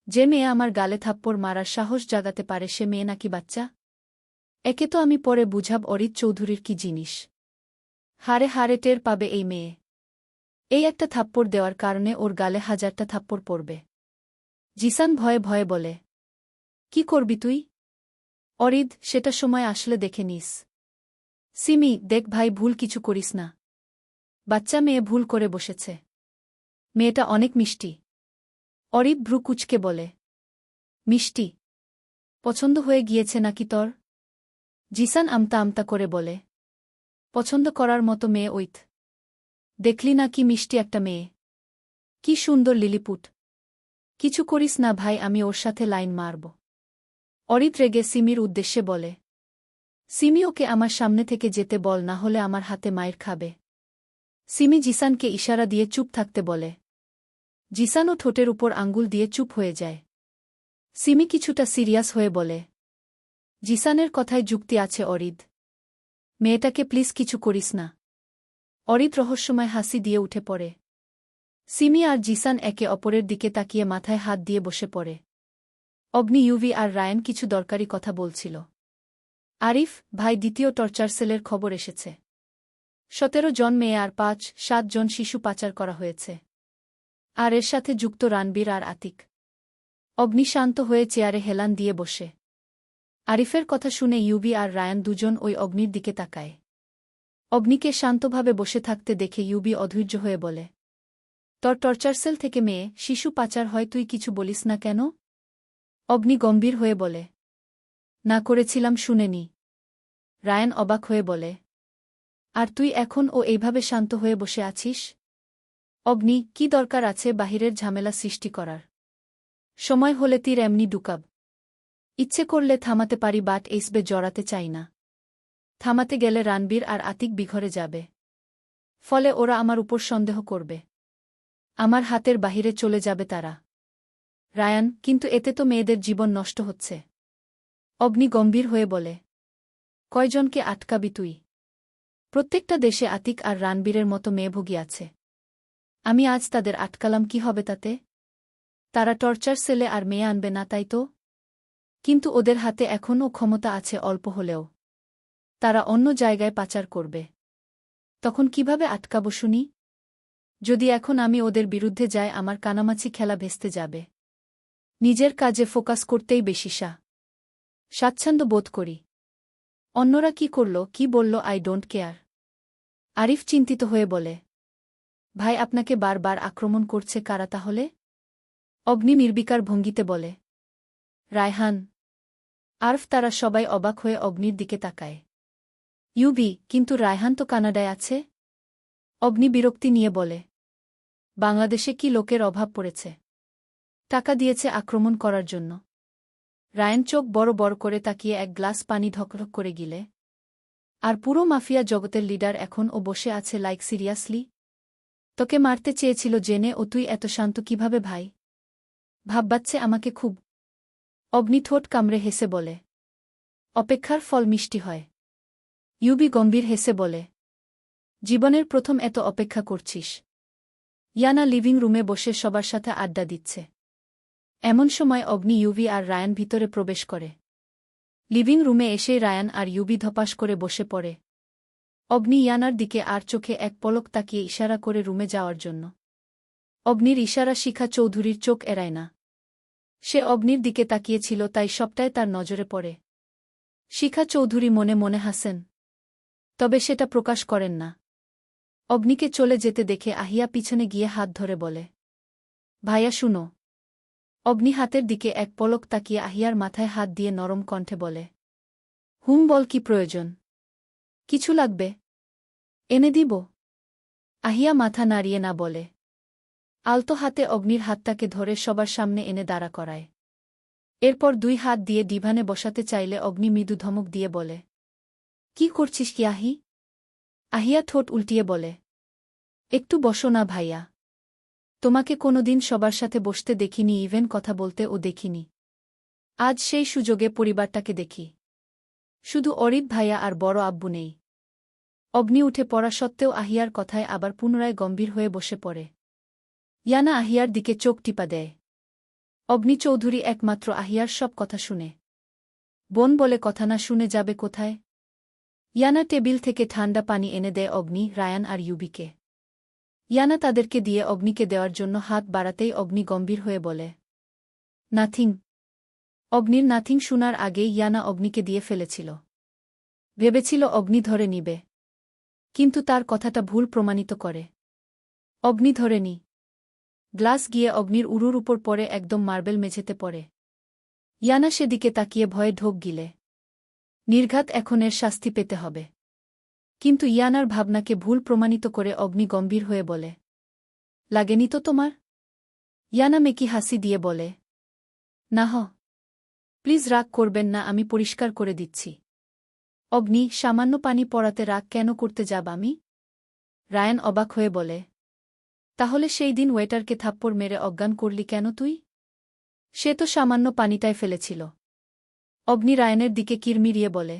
Speaker 1: যে মেয়ে আমার গালে থাপ্পড় মারার সাহস জাগাতে পারে সে মেয়ে নাকি বাচ্চা? একে তো আমি পরে বুঝাব অরিত চৌধুরীর কি জিনিস। হারে হারে টের পাবে এই মেয়ে। এই একটা থাপ্পড় দেওয়ার কারণে ওর গালে 1000টা থাপ্পড় পড়বে। জিসান ভয়ে ভয়ে বলে, কি করবি তুই? অরিদ, সেটা সময় আসলে দেখে নিস। সিমি, দেখ ভাই, ভুল কিছু করিস না। বাচ্চা মেয়ে ভুল করে বসেছে। মেয়েটা অনেক মিষ্টি। অরিদ ভ্রু কুচকে বলে, মিষ্টি? পছন্দ হয়ে গিয়েছে নাকি তোর? জিসান আমতা আমতা করে বলে, পছন্দ করার মতো মেয়ে ওইথ। দেখলি না কি মিষ্টি একটা মেয়ে? কি সুন্দর লিলিপুট। কিছু করিস না ভাই, আমি ওর সাথে লাইন মারব। অরিত রেগে সিমির উদ্দেশ্যে বলে, সিমি, ওকে আমার সামনে থেকে যেতে বল, না হলে আমার হাতে মায়ের খাবে। সিমি জিসানকে ইশারা দিয়ে চুপ থাকতে বলে। জিসানও ঠোঁটের উপর আঙ্গুল দিয়ে চুপ হয়ে যায়। সিমি কিছুটা সিরিয়াস হয়ে বলে, জিসানের কথায় যুক্তি আছে অরিদ। মেয়েটাকে প্লিজ কিছু করিস না। অরিদ রহস্যময় হাসি দিয়ে উঠে পড়ে। সিমি আর জিসান একে অপরের দিকে তাকিয়ে মাথায় হাত দিয়ে বসে পড়ে। অগ্নি, ইউভি আর রায়ান কিছু দরকারি কথা বলছিল। আরিফ ভাই, দ্বিতীয় টর্চার সেলের খবর এসেছে। 17 জন মেয়ে আর 5-7 জন শিশু পাচার করা হয়েছে। আর এর সাথে যুক্ত রানবীর আর আতিক। অগ্নি শান্ত হয়ে চেয়ারে হেলান দিয়ে বসে। আরিফের কথা শুনে ইউভি আর রায়ান দুজন ওই অগ্নির দিকে তাকায়। অগ্নিকে শান্তভাবে বসে থাকতে দেখে ইউভি অধৈর্য হয়ে বলে, তোর টর্চার সেল থেকে মেয়ে শিশু পাচার হয়, তুই কিছু বলিস না কেন? অগ্নি গম্ভীর হয়ে বলে, না করেছিলাম শুনেনি। রায়ান অবাক হয়ে বলে, আর তুই এখন ও এইভাবে শান্ত হয়ে বসে আছিস? অগ্নি, কি দরকার আছে বাহিরের ঝামেলা সৃষ্টি করার? সময় হলে তীর এমনি ডুকাব। ইচ্ছে করলে থামাতে পারি, বাট এইসবে জড়াতে চাই না। থামাতে গেলে রানবীর আর আতিক বিঘরে যাবে। ফলে ওরা আমার উপর সন্দেহ করবে। আমার হাতের বাহিরে চলে যাবে তারা। রায়ান, কিন্তু এতে তো মেয়েদের জীবন নষ্ট হচ্ছে। অগ্নি গম্ভীর হয়ে বলে, কয়জনকে আটকাবি তুই? প্রত্যেকটা দেশে আতিক আর রানবীরের মতো মেয়েভোগী আছে। আমি আজ তাদের আটকালাম, কি হবে তাতে? তারা টর্চার সেলে আর মেয়ে আনবে না, তাই তো? কিন্তু ওদের হাতে এখনও ক্ষমতা আছে অল্প হলেও। তারা অন্য জায়গায় পাচার করবে। তখন কিভাবে আটকাবো শুনি? যদি এখন আমি ওদের বিরুদ্ধে যাই, আমার কানামাছি খেলা ভেস্তে যাবে। নিজের কাজে ফোকাস করতেই বেশি স্বাচ্ছন্দ্য বোধ করি। অন্যরা কি করল, কি বলল, আই ডোন্ট কেয়ার। আরিফ চিন্তিত হয়ে বলে, ভাই, আপনাকে বারবার আক্রমণ করছে কারা তাহলে? অগ্নি নির্বিকার ভঙ্গিতে বলে, রায়হান, আরফ, তারা সবাই অবাক হয়ে অগ্নির দিকে তাকায়। ইউভি, কিন্তু রায়হান তো কানাডায় আছে। অগ্নি বিরক্তি নিয়ে বলে, বাংলাদেশে কি লোকের অভাব পড়েছে? টাকা দিয়েছে আক্রমণ করার জন্য। রায়ান চোখ বড় বড় করে তাকিয়ে এক গ্লাস পানি ঢকঢক করে গিলে। আর পুরো মাফিয়া জগতের লিডার এখন ও বসে আছে, লাইক সিরিয়াসলি? তোকে মারতে চেয়েছিল জেনে ও তুই এত শান্ত কিভাবে ভাই? ভাববাচ্ছে আমাকে খুব। অগ্নি ঠোঁট কামড়ে হেসে বলে, অপেক্ষার ফল মিষ্টি হয়। ইউবি গম্ভীর হেসে বলে, জীবনের প্রথম এত অপেক্ষা করছিস? ইয়ানা লিভিং রুমে বসে সবার সাথে আড্ডা দিচ্ছে। এমন সময় অগ্নি, ইউভি আর রায়ান ভিতরে প্রবেশ করে। লিভিং রুমে এসেই রায়ান আর ইউভি ধপাস করে বসে পড়ে। অগ্নি ইয়ানার দিকে আর চোখে এক পলক তাকিয়ে ইশারা করে রুমে যাওয়ার জন্য। অগ্নির ইশারা শিখা চৌধুরীর চোখ এড়ায় না। সে অগ্নির দিকে তাকিয়েছিল, তাই সবটাই তার নজরে পড়ে। শিখা চৌধুরী মনে মনে হাসেন, তবে সেটা প্রকাশ করেন না। অগ্নিকে চলে যেতে দেখে আহিয়া পিছনে গিয়ে হাত ধরে বলে, ভাইয়া শুনো। অগ্নি হাতের দিকে এক পলক তাকিয়ে আহিয়ার মাথায় হাত দিয়ে নরম কণ্ঠে বলে, বল, কি প্রয়োজন? কিছু লাগবে? এনে দিব। আহিয়া মাথা নাড়িয়ে না বলে। আলতো হাতে অগ্নির হাতটাকে ধরে সবার সামনে এনে দাঁড়া করায়। এরপর দুই হাত দিয়ে ডিভানে বসাতে চাইলে অগ্নি মৃদু ধমক দিয়ে বলে, কি করছিস কি আহি? আহিয়া ঠোঁট উল্টিয়ে বলে, একটু বসো না ভাইয়া। তোমাকে কোনোদিন সবার সাথে বসতে দেখিনি, ইভেন কথা বলতেও দেখিনি। আজ সেই সুযোগে পরিবারটাকে দেখি। শুধু অরিত ভাইয়া আর বড় আব্বু নেই। অগ্নি উঠে পড়া সত্ত্বেও আহিয়ার কথায় আবার পুনরায় গম্ভীর হয়ে বসে পড়ে। ইয়ানা আহিয়ার দিকে চোখ টিপা দেয়। অগ্নি চৌধুরী একমাত্র আহিয়ার সব কথা শুনে। বোন বলে কথা না শুনে যাবে কোথায়? ইয়ানা টেবিল থেকে ঠান্ডা পানি এনে দেয় অগ্নি, রায়ান আর ইউবিকে। ইয়ানা তাদেরকে দিয়ে অগ্নিকে দেওয়ার জন্য হাত বাড়াতেই অগ্নি গম্ভীর হয়ে বলে, নাথিং। অগ্নির নাথিং শোনার আগেই ইয়ানা অগ্নিকে দিয়ে ফেলেছিল। ভেবেছিল অগ্নি ধরে নিবে, কিন্তু তার কথাটা ভুল প্রমাণিত করে। অগ্নি ধরেনি। গ্লাস গিয়ে অগ্নির উরুর উপর পড়ে একদম মার্বেল মেঝেতে পড়ে। ইয়ানা সেদিকে তাকিয়ে ভয়ে ঢোক গিলে। নির্ঘাত এখন এর শাস্তি পেতে হবে। কিন্তু ইয়ানার ভাবনাকে ভুল প্রমাণিত করে অগ্নি গম্ভীর হয়ে বলে, লাগেনি তো তোমার? ইয়ানা মেকি হাসি দিয়ে বলে, না প্লিজ রাগ করবেন না, আমি পরিষ্কার করে দিচ্ছি। অগ্নি, সামান্য পানি পড়াতে রাগ কেন করতে যাব আমি? রায়ান অবাক হয়ে বলে, তাহলে সেই দিন ওয়েটারকে থাপ্পড় মেরে অজ্ঞান করলি কেন তুই? সে তো সামান্য পানিটায় ফেলেছিল। অগ্নি রায়ানের দিকে কিরমিরিয়ে বলে,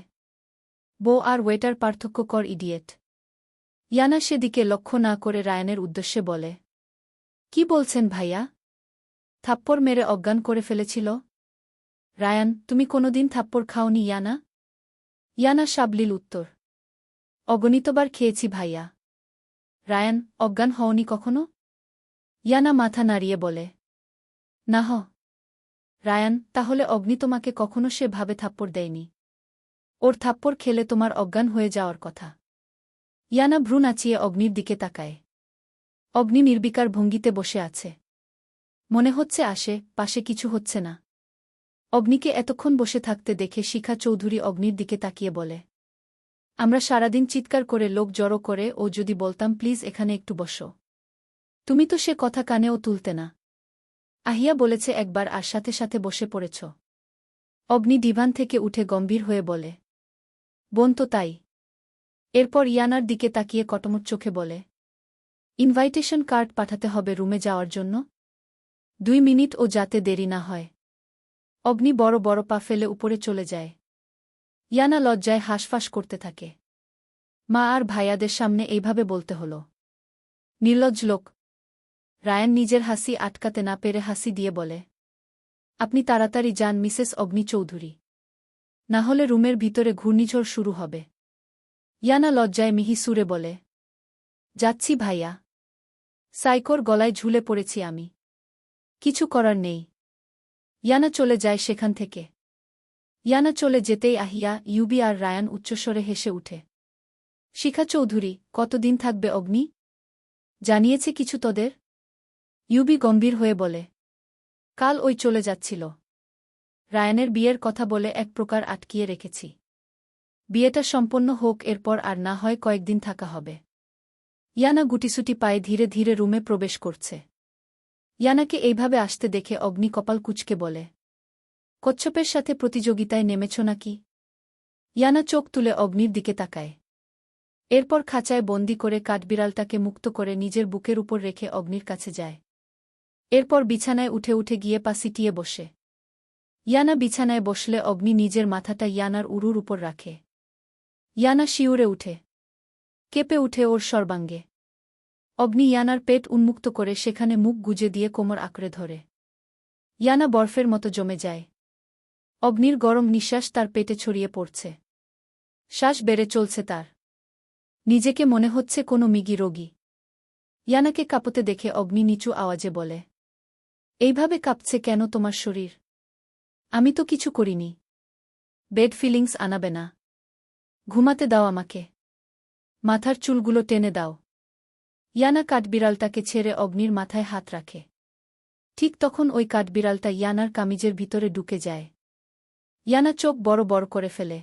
Speaker 1: বউ আর ওয়েটার পার্থক্য কর, ইডিয়েট। ইয়ানা সেদিকে লক্ষ্য না করে রায়ানের উদ্দেশ্যে বলে, কি বলছেন ভাইয়া? থাপ্পড় মেরে অজ্ঞান করে ফেলেছিল? রায়ান, তুমি কোনোদিন থাপ্পড় খাওনি ইয়ানা? ইয়ানা সাবলীল উত্তর, অগণিতবার খেয়েছি ভাইয়া। রায়ান, অজ্ঞান হওনি কখনো? ইয়ানা মাথা নাড়িয়ে বলে, না রায়ান, তাহলে অগ্নি তোমাকে কখনো সে ভাবে থাপ্পড় দেয়নি? ওর থাপ্পড় খেলে তোমার অজ্ঞান হয়ে যাওয়ার কথা। ইয়ানা ভ্রু নাচিয়ে অগ্নির দিকে তাকায়। অগ্নি নির্বিকার ভঙ্গিতে বসে আছে। মনে হচ্ছে পাশে কিছু হচ্ছে না। অগ্নিকে এতক্ষণ বসে থাকতে দেখে শিখা চৌধুরী অগ্নির দিকে তাকিয়ে বলে, আমরা সারাদিন চিৎকার করে লোক জড়ো করে, ও যদি বলতাম প্লিজ এখানে একটু বসো, তুমি তো সে কথা কানেও তুলতে না। আহিয়া বলেছে একবার আর সাথে সাথে বসে পড়েছ। অগ্নি ডিভান থেকে উঠে গম্ভীর হয়ে বলে, বোন তো তাই। এরপর ইয়ানার দিকে তাকিয়ে কটমট চোখে বলে, ইনভাইটেশন কার্ড পাঠাতে হবে রুমে যাওয়ার জন্য। 2 মিনিট ও যাতে দেরি না হয়। অগ্নি বড় বড় পা ফেলে উপরে চলে যায়। ইয়ানা লজ্জায় হাঁসফাঁস করতে থাকে। মা আর ভাইয়াদের সামনে এইভাবে বলতে হল, নির্লজ্জ লোক। রায়ান নিজের হাসি আটকাতে না পেরে হাসি দিয়ে বলে, আপনি তাড়াতাড়ি যান মিসেস অগ্নি চৌধুরী, না হলে রুমের ভিতরে ঘূর্ণিঝড় শুরু হবে। ইয়ানা লজ্জায় মিহি সুরে বলে, যাচ্ছি ভাইয়া। সাইকোর গলায় ঝুলে পড়েছি আমি। কিছু করার নেই। ইয়ানা চলে যায় সেখান থেকে। ইয়ানা চলে যেতেই আহিয়া, ইউবি আর রায়ান উচ্চস্বরে হেসে উঠে। শিখা চৌধুরী, কতদিন থাকবে অগ্নি? জানিয়েছে কিছু তোদের? ইউবি গম্ভীর হয়ে বলে, কাল ওই চলে যাচ্ছিল। রায়ানের বিয়ের কথা বলে এক প্রকার আটকিয়ে রেখেছি। বিয়েটা সম্পন্ন হোক, এরপর আর না হয় কয়েকদিন থাকা হবে। ইয়ানা গুটিসুটি পায়ে ধীরে ধীরে রুমে প্রবেশ করছে। ইয়ানাকে এইভাবে আসতে দেখে অগ্নি কপাল কুঁচকে বলে, কচ্ছপের সাথে প্রতিযোগিতায় নেমেছ নাকি? ইয়ানা চোখ তুলে অগ্নির দিকে তাকায়। এরপর খাঁচায় বন্দি করে কাঠবিড়ালটাকে মুক্ত করে নিজের বুকের উপর রেখে অগ্নির কাছে যায়। এরপর বিছানায় উঠে উঠে গিয়ে পা সিটিয়ে বসে। ইয়ানা বিছানায় বসলে অগ্নি নিজের মাথাটা ইয়ানার উরুর উপর রাখে। ইয়ানা শিউরে উঠে, কেঁপে উঠে ওর সর্বাঙ্গে। অগ্নি ইয়ানার পেট উন্মুক্ত করে সেখানে মুখ গুজে দিয়ে কোমর আঁকড়ে ধরে। ইয়ানা বরফের মতো জমে যায়। অগ্নির গরম নিঃশ্বাস তার পেটে ছড়িয়ে পড়ছে। শ্বাস বেড়ে চলছে তার। নিজেকে মনে হচ্ছে কোনো মিগি রোগী। ইয়ানাকে কাঁপতে দেখে অগ্নি নিচু আওয়াজে বলে, এইভাবে কাঁপছে কেন তোমার শরীর? আমি তো কিছু করিনি। বেড ফিলিংস আনাবে না। ঘুমাতে দাও আমাকে। মাথার চুলগুলো টেনে দাও। ইয়ানা কাঠবিড়ালটাকে ছেড়ে অগ্নির মাথায় হাত রাখে। ঠিক তখন ওই কাঠবিড়ালটা ইয়ানার কামিজের ভিতরে ঢুকে যায়। ইয়ানা চোখ বড় বড় করে ফেলে।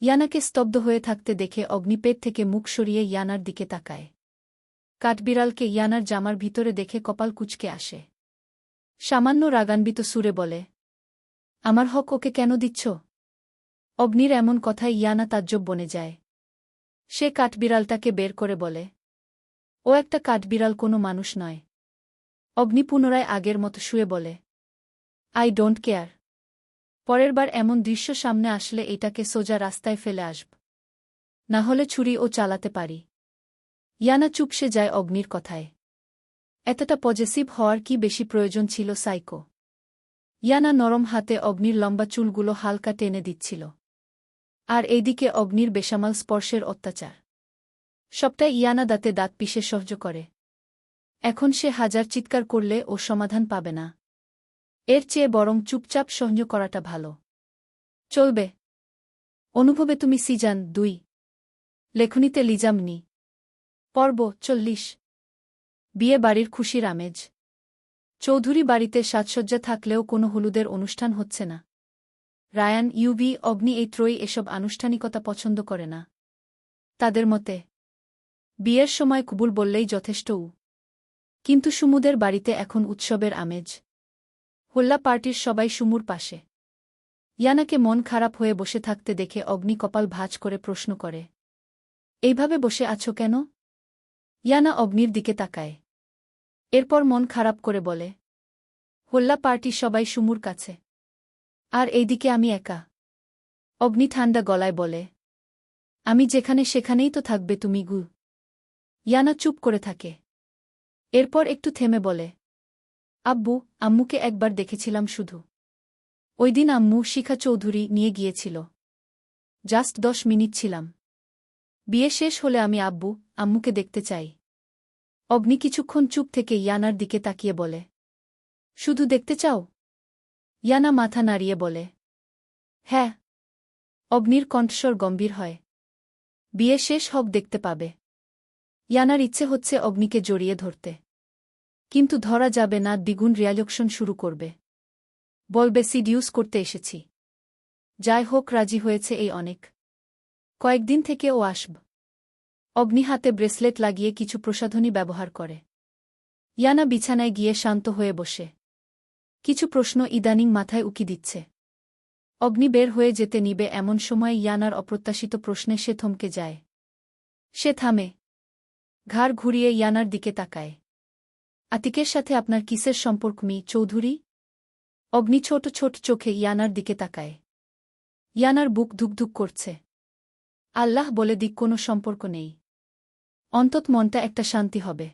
Speaker 1: ইয়ানাকে স্তব্ধ হয়ে থাকতে দেখে অগ্নি পেট থেকে মুখ সরিয়ে ইয়ানার দিকে তাকায়। কাঠবিড়ালকে ইয়ানার জামার ভিতরে দেখে কপাল কুঁচকে আসে। সামান্য রাগান্বিত সুরে বলে, আমার হক ওকে কেন দিচ্ছ? অগ্নির এমন কথায় ইয়ানা তাজ্জব বনে যায়। সে কাঠবিড়ালটাকে বের করে বলে, ও একটা কাঠবিড়াল, কোনো মানুষ নয়। অগ্নি পুনরায় আগের মতো শুয়ে বলে, আই ডোন্ট কেয়ার। পরের বার এমন দৃশ্য সামনে আসলে এটাকে সোজা রাস্তায় ফেলে আসব। না হলে ছুরি ও চালাতে পারি। ইয়ানা চুপসে যায় অগ্নির কথায়। এতটা পজেসিভ হওয়ার কি বেশি প্রয়োজন ছিল সাইকো? ইয়ানা নরম হাতে অগ্নির লম্বা চুলগুলো হালকা টেনে দিচ্ছিল। আর এইদিকে অগ্নির বেসামাল স্পর্শের অত্যাচার। সবটাই ইয়ানা দাঁতে দাঁত পিষে সহ্য করে। এখন সে হাজার চিৎকার করলে ও সমাধান পাবে না। এর চেয়ে বরং চুপচাপ সহ্য করাটা ভালো। চলবে। অনুভবে তুমি সিজন 2। লেখনীতে লিজামনি। পর্ব 40। বিয়ে বাড়ির খুশির আমেজ। চৌধুরী বাড়িতে সাজসজ্জা থাকলেও কোনো হলুদের অনুষ্ঠান হচ্ছে না। রায়ান, ইউভি, অগ্নি এই ত্রয়ী এসব আনুষ্ঠানিকতা পছন্দ করে না। তাদের মতে বিয়ের সময় কবুল বললেই যথেষ্ট। কিন্তু সুমুদের বাড়িতে এখন উৎসবের আমেজ। হোল্লা পার্টির সবাই সুমুর পাশে। ইয়ানাকে মন খারাপ হয়ে বসে থাকতে দেখে অগ্নি কপাল ভাঁজ করে প্রশ্ন করে, এইভাবে বসে আছো কেন? ইয়ানা অগ্নির দিকে তাকায়। এরপর মন খারাপ করে বলে, হোল্লা পার্টি সবাই সুমুর কাছে, আর এইদিকে আমি একা। অগ্নি ঠান্ডা গলায় বলে, আমি যেখানে সেখানেই তো থাকবে তুমি গু। ইয়ানা চুপ করে থাকে। এরপর একটু থেমে বলে, আব্বু আম্মুকে একবার দেখেছিলাম শুধু। ওই দিন আম্মু শিখা চৌধুরী নিয়ে গিয়েছিল। জাস্ট 10 মিনিট ছিলাম। বিয়ে শেষ হলে আমি আব্বু আম্মুকে দেখতে চাই। অগ্নি কিছুক্ষণ চুপ থেকে ইয়ানার দিকে তাকিয়ে বলে, শুধু দেখতে চাও? ইয়ানা মাথা নাড়িয়ে বলে, হ্যাঁ। অগ্নির কণ্ঠস্বর গম্ভীর হয়। বিয়ে শেষ হোক, দেখতে পাবে। ইয়ানার ইচ্ছে হচ্ছে অগ্নিকে জড়িয়ে ধরতে। কিন্তু ধরা যাবে না, দ্বিগুণ রিয়াকশন শুরু করবে। বলবে সিডিউস করতে এসেছি। যাই হোক, রাজি হয়েছে এই অনেক। কয়েকদিন থেকে ও আসব। অগ্নি হাতে ব্রেসলেট লাগিয়ে কিছু প্রসাধনী ব্যবহার করে। ইয়ানা বিছানায় গিয়ে শান্ত হয়ে বসে। কিছু প্রশ্ন ইদানিং মাথায় উকি দিচ্ছে। অগ্নি বের হয়ে যেতে নিবে এমন সময় ইয়ানার অপ্রত্যাশিত প্রশ্নে সে থমকে যায়। সে থামে। ঘাড় ঘুরিয়ে ইয়ানার দিকে তাকায়। আতিকের সাথে আপনার কিসের সম্পর্ক মি চৌধুরী? অগ্নি ছোট ছোট চোখে ইয়ানার দিকে তাকায়। ইয়ানার বুক ধুকধুক করছে। আল্লাহ বলে দিক কোনো সম্পর্ক নেই। অন্তত মনটা একটা শান্তি হবে।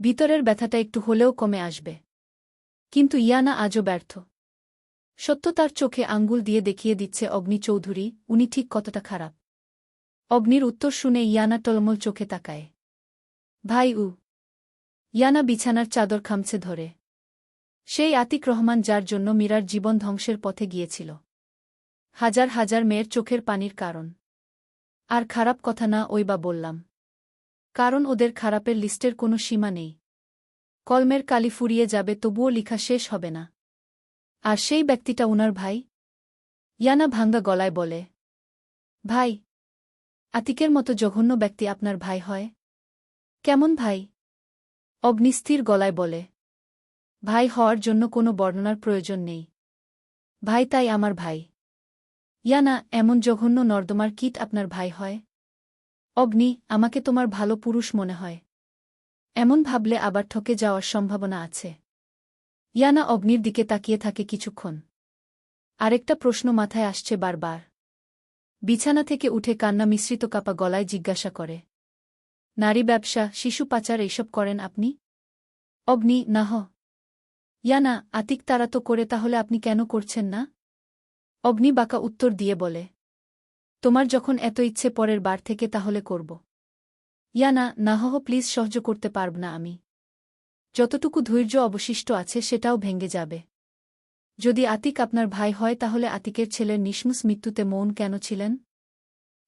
Speaker 1: ভিতরের ব্যথাটা একটু হলেও কমে আসবে। কিন্তু ইয়ানা আজও ব্যর্থ। সত্য তার চোখে আঙ্গুল দিয়ে দেখিয়ে দিচ্ছে অগ্নি চৌধুরী উনি ঠিক কতটা খারাপ। অগ্নির উত্তর শুনে ইয়ানা টলমল চোখে তাকায়। ভাই ইয়ানা বিছানার চাদর খামছে ধরে। সেই আতিক রহমান যার জন্য মীরার জীবন ধ্বংসের পথে গিয়েছিল। হাজার হাজার মেয়ের চোখের পানির কারণ। আর খারাপ কথা না ওই বা বললাম। কারণ ওদের খারাপের লিস্টের কোনো সীমা নেই। কলমের কালি ফুরিয়ে যাবে তবুও লিখা শেষ হবে না। আর সেই ব্যক্তিটা উনার ভাই। ইয়ানা ভাঙ্গা গলায় বলে, ভাই? আতিকের মতো জঘন্য ব্যক্তি আপনার ভাই হয়? কেমন ভাই? অগ্নিস্থির গলায় বলে, ভাই হওয়ার জন্য কোনো বর্ণনার প্রয়োজন নেই। ভাই তাই আমার ভাই। ইয়ানা, এমন জঘন্য নর্দমার কীট আপনার ভাই হয়? অগ্নি, আমাকে তোমার ভালো পুরুষ মনে হয়। এমন ভাবলে আবার ঠকে যাওয়ার সম্ভাবনা আছে। ইয়ানা অগ্নির দিকে তাকিয়ে থাকে কিছুক্ষণ। আরেকটা প্রশ্ন মাথায় আসছে বারবার। বিছানা থেকে উঠে কান্না মিশ্রিত কাপা গলায় জিজ্ঞাসা করে, নারী ব্যবসা, শিশু পাচার এইসব করেন আপনি? অগ্নি, নাহ। ইয়ানা, আতিক তারা তো করে, তাহলে আপনি কেন করছেন না? অগ্নি বাঁকা উত্তর দিয়ে বলে, তোমার যখন এত ইচ্ছে পরের বার থেকে তাহলে করব। ইয়ানা, নাহহ প্লিজ, সহ্য করতে পারব না আমি। যতটুকু ধৈর্য অবশিষ্ট আছে সেটাও ভেঙে যাবে। যদি আতিক আপনার ভাই হয় তাহলে আতিকের ছেলের নিঃশংস মৃত্যুতে মৌন কেন ছিলেন?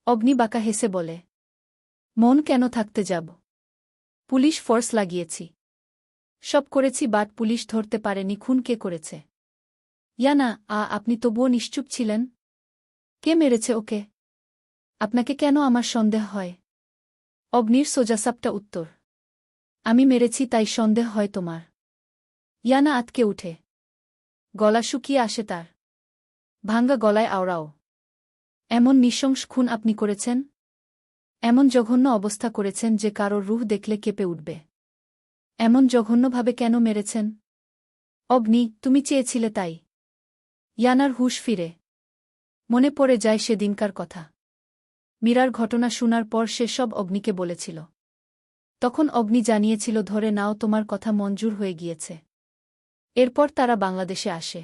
Speaker 1: অগ্নি বাঁকা হেসে বলে, মৌন কেন থাকতে যাব? পুলিশ ফোর্স লাগিয়েছি। সব করেছি, বাট পুলিশ ধরতে পারেনি খুন কে করেছে। ইয়ানা, আপনি তবুও নিশ্চুপ ছিলেন? কে মেরেছে ওকে? আপনাকে কেন আমার সন্দেহ হয়? অগ্নির সোজাসাপটা উত্তর, আমি মেরেছি তাই সন্দেহ হয় তোমার? ইয়ানা আতকে উঠে, গলা শুকিয়ে আসে তার, ভাঙ্গা গলায় আওড়াও। এমন নৃশংস খুন আপনি করেছেন? এমন জঘন্য অবস্থা করেছেন যে কারোর রুহ দেখলে কেঁপে উঠবে। এমন জঘন্যভাবে কেন মেরেছেন? অগ্নি, তুমি চেয়েছিলে তাই। ইয়ানার হুঁশ ফিরে, মনে পড়ে যায় সেদিনকার কথা। মীরার ঘটনা শোনার পর সে সব অগ্নিকে বলেছিল। তখন অগ্নি জানিয়েছিল, ধরে নাও তোমার কথা মঞ্জুর হয়ে গিয়েছে। এরপর তারা বাংলাদেশে আসে।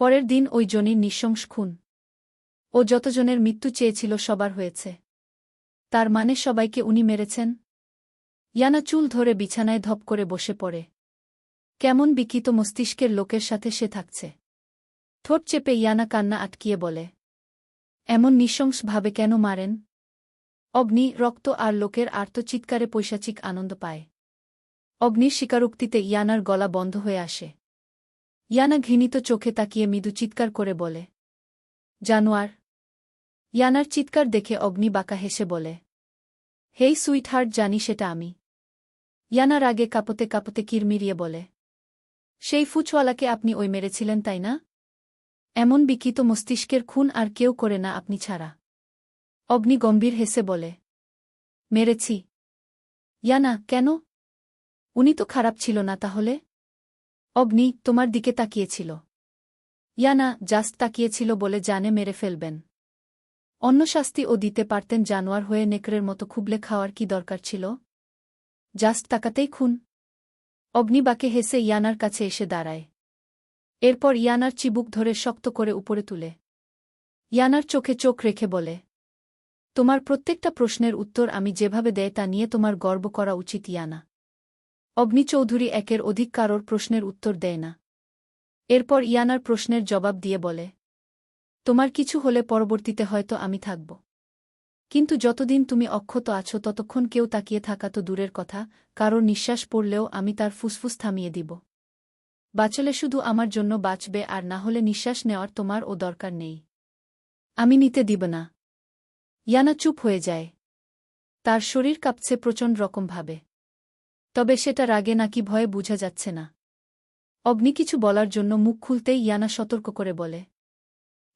Speaker 1: পরের দিন ওই জনির নৃশংস খুন। ও যতজনের মৃত্যু চেয়েছিল সবার হয়েছে। তার মানে সবাইকে উনি মেরেছেন? ইয়ানা চুল ধরে বিছানায় ধপ করে বসে পড়ে। কেমন বিকৃত মস্তিষ্কের লোকের সাথে সে থাকছে। ঠোঁট চেপে ইয়ানা কান্না আটকিয়ে বলে, এমন নৃশংসভাবে কেন মারেন? অগ্নি রক্ত আর লোকের আর্তচিৎকারে পৈশাচিক আনন্দ পায়। অগ্নির স্বীকারোক্তিতে ইয়ানার গলা বন্ধ হয়ে আসে। ইয়ানা ঘৃণিত চোখে তাকিয়ে মৃদু চিৎকার করে বলে, জানোয়ার। ইয়ানার চিৎকার দেখে অগ্নি বাঁকা হেসে বলে, হেই সুইট হার্ট, জানি সেটা আমি। ইয়ানার আগে কাঁপতে কাঁপতে কিরমিরিয়ে বলে, সেই ফুচওয়ালাকে আপনি ওই মেরেছিলেন তাই না? এমন বিকৃত মস্তিষ্কের খুন আর কেউ করে না আপনি ছাড়া। অগ্নি গম্ভীর হেসে বলে, মেরেছি। ইয়ানা, কেন? উনি তো খারাপ ছিল না তাহলে? অগ্নি তোমার দিকে তাকিয়েছিল। ইয়ানা জাস্ট তাকিয়েছিল বলে জানে মেরে ফেলবেন। অন্য শাস্তি ও দিতে পারতেন, জানোয়ার হয়ে নেকড়ের মতো খুবলে খাওয়ার কি দরকার ছিল? জাস্ট তাকাতেই খুন। অগ্নি বাঁকে হেসে ইয়ানার কাছে এসে দাঁড়ায়। এরপর ইয়ানার চিবুক ধরে শক্ত করে উপরে তুলে ইয়ানার চোখে চোখ রেখে বলে, তোমার প্রত্যেকটা প্রশ্নের উত্তর আমি যেভাবে দেয় তা নিয়ে তোমার গর্ব করা উচিত ইয়ানা। অগ্নি চৌধুরী একের অধিক কারোর প্রশ্নের উত্তর দেয় না। এরপর ইয়ানার প্রশ্নের জবাব দিয়ে বলে, তোমার কিছু হলে পরবর্তীতে হয়তো আমি থাকব। কিন্তু যতদিন তুমি অক্ষত আছো ততক্ষণ কেউ তাকিয়ে থাকা তো দূরের কথা, কারোর নিঃশ্বাস পড়লেও আমি তার ফুসফুস থামিয়ে দিব। বাঁচলে শুধু আমার জন্য বাঁচবে, আর না হলে নিঃশ্বাস নেওয়ার তোমার ও দরকার নেই। আমি নিতে দিব না। ইয়ানা চুপ হয়ে যায়। তার শরীর কাঁপছে প্রচণ্ড রকমভাবে। তবে সেটা রাগে নাকি ভয়ে বোঝা যাচ্ছে না। অগ্নি কিছু বলার জন্য মুখ খুলতেই ইয়ানা সতর্ক করে বলে,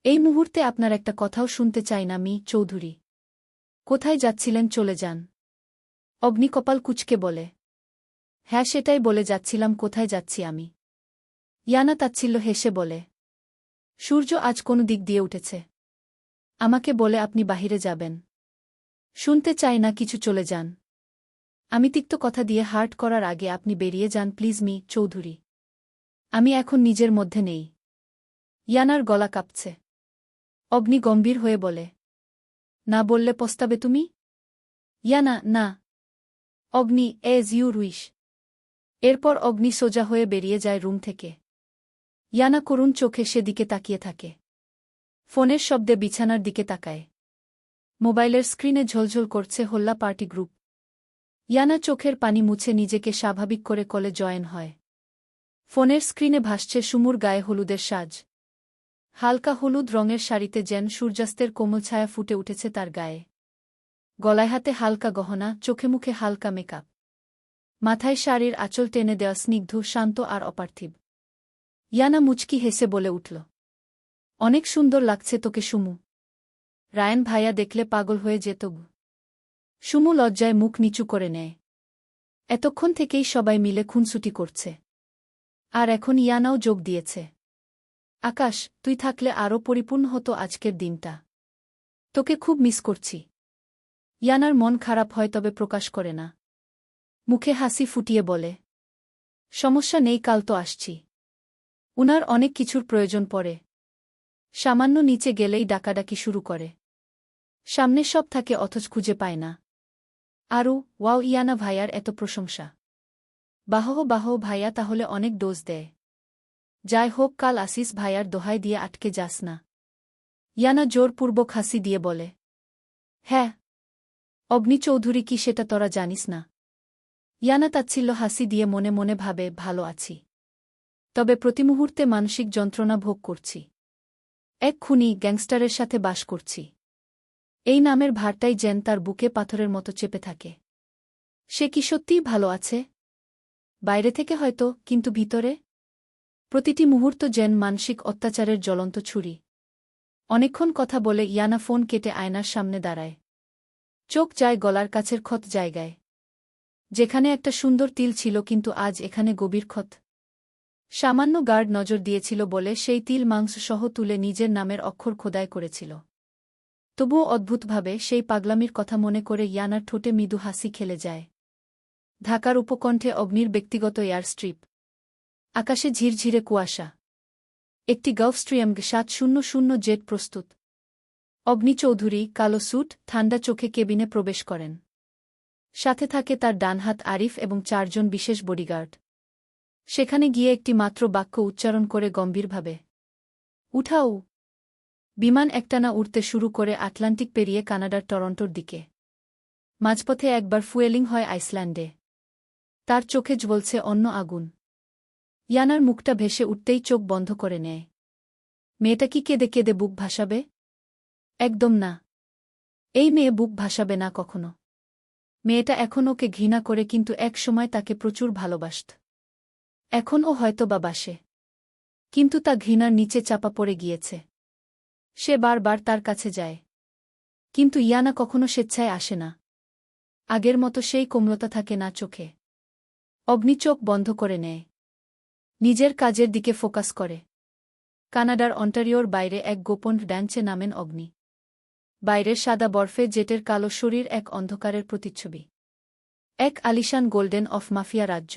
Speaker 1: এই মুহূর্তে আপনার একটা কথাও শুনতে চাই না মি চৌধুরী। কোথায় যাচ্ছিলেন? চলে যান। অগ্নি কপাল কুঁচকে বলে, হ্যাঁ সেটাই বলে যাচ্ছিলাম, কোথায় যাচ্ছি আমি? ইয়ানা তাচ্ছিল্য হেসে বলে, সূর্য আজ কোন দিক দিয়ে উঠেছে? আমাকে বলে আপনি বাহিরে যাবেন? শুনতে চাই না কিছু, চলে যান। আমি তিক্ত কথা দিয়ে হার্ট করার আগে আপনি বেরিয়ে যান প্লিজ মি চৌধুরী। আমি এখন নিজের মধ্যে নেই। ইয়ানার গলা কাঁপছে। অগ্নি গম্ভীর হয়ে বলে, না বললে পস্তাবে তুমি? ইয়ানা, না। অগ্নি, এজ ইউ উইশ। এরপর অগ্নি সোজা হয়ে বেরিয়ে যায় রুম থেকে। ইয়ানা করুণ চোখে সেদিকে তাকিয়ে থাকে। ফোনের শব্দে বিছানার দিকে তাকায়। মোবাইলের স্ক্রিনে ঝলঝল করছে হোল্লা পার্টি গ্রুপ। ইয়ানা চোখের পানি মুছে নিজেকে স্বাভাবিক করে কলে জয়েন হয়। ফোনের স্ক্রিনে ভাসছে সুমুর গায়ে হলুদের সাজ। হালকা হলুদ রঙের শাড়িতে যেন সূর্যাস্তের কোমল ছায়া ফুটে উঠেছে তার গায়ে। গলায় হাতে হালকা গহনা, চোখে মুখে হালকা মেকআপ। মাথায় শাড়ির আঁচল টেনে দেওয়া স্নিগ্ধ, শান্ত আর অপার্থিব। ইয়ানা মুচকি হেসে বলে উঠল, অনেক সুন্দর লাগছে তোকে সুমু। রায়ান ভাইয়া দেখলে পাগল হয়ে যেত। সুমু লজ্জায় মুখ নিচু করে নেয়। এতক্ষণ থেকেই সবাই মিলে খুনসুটি করছে। আর এখন ইয়ানাও যোগ দিয়েছে। আকাশ, তুই থাকলে আরও পরিপূর্ণ হতো আজকের দিনটা। তোকে খুব মিস করছি। ইয়ানার মন খারাপ হয় তবে প্রকাশ করে না। মুখে হাসি ফুটিয়ে বলে, সমস্যা নেই, কাল তো আসছি। উনার অনেক কিছুর প্রয়োজন পড়ে। সামান্য নিচে গেলেই ডাকাডাকি শুরু করে। সামনে সব থাকে অথচ খুঁজে পায় না। আরও ওয়াও, ইয়ানা ভাইয়ার এত প্রশংসা। বাহ বাহ ভাইয়া, তাহলে অনেক ডোজ দেয়। যাই হোক, কাল আসিস ভাইয়ার দোহাই দিয়ে, আটকে যাস না। ইয়ানা জোরপূর্বক হাসি দিয়ে বলে। হ্যাঁ। অগ্নি চৌধুরী কি সেটা তোরা জানিস না? ইয়ানা তাচ্ছিল্য হাসি দিয়ে মনে মনে ভাবে, ভালো আছি, তবে প্রতিমুহূর্তে মানসিক যন্ত্রণা ভোগ করছি। এক খুনি গ্যাংস্টারের সাথে বাস করছি। এই নামের ভারটাই যেন তার বুকে পাথরের মতো চেপে থাকে। সে কি সত্যিই ভালো আছে? বাইরে থেকে হয়তো, কিন্তু ভিতরে প্রতিটি মুহূর্ত যেন মানসিক অত্যাচারের জ্বলন্ত ছুরি। অনেকক্ষণ কথা বলে ইয়ানা ফোন কেটে আয়নার সামনে দাঁড়ায়। চোখ যায় গলার কাছের ক্ষত জায়গায়, যেখানে একটা সুন্দর তিল ছিল, কিন্তু আজ এখানে গভীর ক্ষত। সামান্য গার্ড নজর দিয়েছিল বলে সেই তিল মাংসসহ তুলে নিজের নামের অক্ষর খোদাই করেছিল। তবুও অদ্ভুতভাবে সেই পাগলামির কথা মনে করে ইয়ানার ঠোঁটে মৃদু হাসি খেলে যায়। ঢাকার উপকণ্ঠে অগ্নির ব্যক্তিগত এয়ার স্ট্রিপ। আকাশে ঝিরঝিরে কুয়াশা। একটি গালফস্ট্রিয়াম 700 জেট প্রস্তুত। অগ্নি চৌধুরী কালো স্যুট, ঠান্ডা চোখে কেবিনে প্রবেশ করেন। সাথে থাকে তার ডানহাত আরিফ এবং 4 জন বিশেষ বডিগার্ড। সেখানে গিয়ে একটি মাত্র বাক্য উচ্চারণ করে গম্ভীরভাবে, উঠাও। বিমান একটানা উড়তে শুরু করে আটলান্টিক পেরিয়ে কানাডার টরন্টোর দিকে। মাঝপথে একবার ফুয়েলিং হয় আইসল্যান্ডে। তার চোখে জ্বলছে অন্য আগুন। ইয়ানার মুখটা ভেসে উঠতেই চোখ বন্ধ করে নেয়। মেয়েটা কি কেঁদে কেঁদে বুক ভাসাবে? একদম না। এই মেয়ে বুক ভাসাবে না কখনো। মেয়েটা এখন ওকে ঘৃণা করে, কিন্তু এক সময় তাকে প্রচুর ভালোবাসত। এখন ও হয়তো বা বাসে, কিন্তু তা ঘৃণার নিচে চাপা পড়ে গিয়েছে। সে বারবার তার কাছে যায়, কিন্তু ইয়ানা কখনো স্বেচ্ছায় আসে না। আগের মতো সেই কোমলতা থাকে না চোখে। অগ্নি চোখ বন্ধ করে নেয়, নিজের কাজের দিকে ফোকাস করে। কানাডার অন্টারিওর বাইরে এক গোপন ড্যাঞ্চে নামেন অগ্নি। বাইরের সাদা বরফে জেটের কালো শরীর এক অন্ধকারের প্রতিচ্ছবি। এক আলিশান গোল্ডেন অফ মাফিয়া রাজ্য।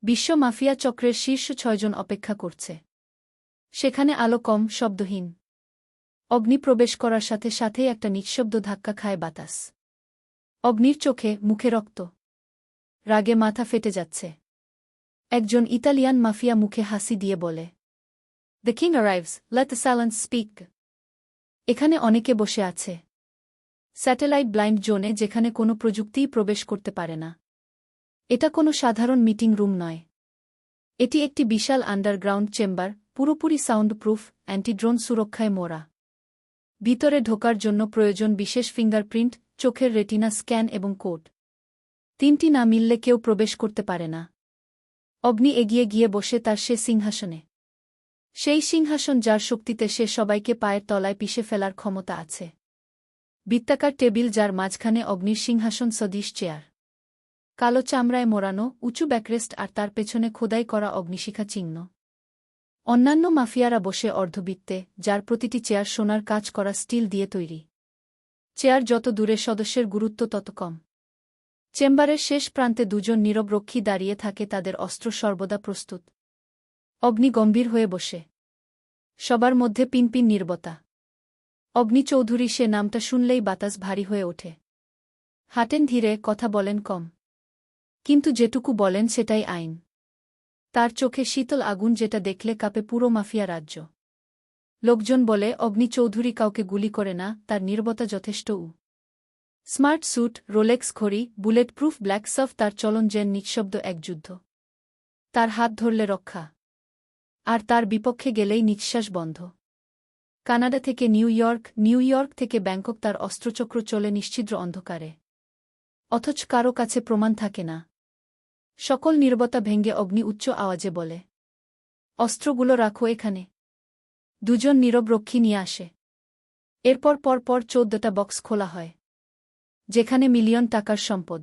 Speaker 1: বিশ্ব মাফিয়া চক্রের শীর্ষ 6 জন অপেক্ষা করছে সেখানে, আলো কম, শব্দহীন। অগ্নি প্রবেশ করার সাথে সাথেই একটা নিঃশব্দ ধাক্কা খায় বাতাস। অগ্নির চোখে মুখে রক্ত। রাগে মাথা ফেটে যাচ্ছে। একজন ইতালিয়ান মাফিয়া মুখে হাসি দিয়ে বলে, the king arrives, let the silence speak. এখানে অনেকে বসে আছে স্যাটেলাইট ব্লাইন্ড জোনে, যেখানে কোনো প্রযুক্তিই প্রবেশ করতে পারে না। এটা কোনো সাধারণ মিটিং রুম নয়। এটি একটি বিশাল আন্ডারগ্রাউন্ড চেম্বার, পুরোপুরি সাউন্ড প্রুফ, অ্যান্টিড্রোন সুরক্ষায় মোড়া। ভিতরে ঢোকার জন্য প্রয়োজন বিশেষ ফিঙ্গারপ্রিন্ট, চোখের রেটিনা স্ক্যান এবং কোড। 3টি না মিললে কেউ প্রবেশ করতে পারে না। অগ্নি এগিয়ে গিয়ে বসে তার সে সিংহাসনে। সেই সিংহাসন যার শক্তিতে সে সবাইকে পায়ের তলায় পিষে ফেলার ক্ষমতা আছে। বৃত্তাকার টেবিল, যার মাঝখানে অগ্নির সিংহাসন সদৃশ চেয়ার। কালো চামড়ায় মোড়ানো উঁচু ব্যাকরেস্ট, আর তার পেছনে খোদাই করা অগ্নিশিখা চিহ্ন। অন্যান্য মাফিয়ারা বসে অর্ধবৃত্তে, যার প্রতিটি চেয়ার সোনার কাজ করা স্টিল দিয়ে তৈরি। চেয়ার যত দূরে, সদস্যের গুরুত্ব তত কম। চেম্বারের শেষ প্রান্তে 2 জন নীরব রক্ষী দাঁড়িয়ে থাকে, তাদের অস্ত্র সর্বদা প্রস্তুত। অগ্নি গম্ভীর হয়ে বসে। সবার মধ্যে পিনপিন নীরবতা। অগ্নি চৌধুরী, সে নামটা শুনলেই বাতাস ভারী হয়ে ওঠে। হাঁটেন ধীরে, কথা বলেন কম, কিন্তু যেটুকু বলেন সেটাই আইন। তার চোখে শীতল আগুন, যেটা দেখলে কাঁপে পুরো মাফিয়া রাজ্য। লোকজন বলে, অগ্নি চৌধুরী কাউকে গুলি করে না, তার নীরবতা যথেষ্ট। স্মার্ট স্যুট, রোলেক্স ঘড়ি, বুলেট প্রুফ ব্ল্যাক সার্ফ, তার চলন যেন নিঃশব্দ এক যুদ্ধ। তার হাত ধরলে রক্ষা, আর তার বিপক্ষে গেলেই নিঃশ্বাস বন্ধ। কানাডা থেকে নিউ ইয়র্ক, নিউ ইয়র্ক থেকে ব্যাংকক, তার অস্ত্রচক্র চলে নিশ্ছিদ্র অন্ধকারে। অথচ কারো কাছে প্রমাণ থাকে না। সকল নীরবতা ভেঙে অগ্নি উচ্চ আওয়াজে বলে, অস্ত্রগুলো রাখো এখানে। 2 জন নীরব রক্ষী নিয়ে আসে। এরপর পরপর 14টা বক্স খোলা হয়, যেখানে মিলিয়ন টাকার সম্পদ।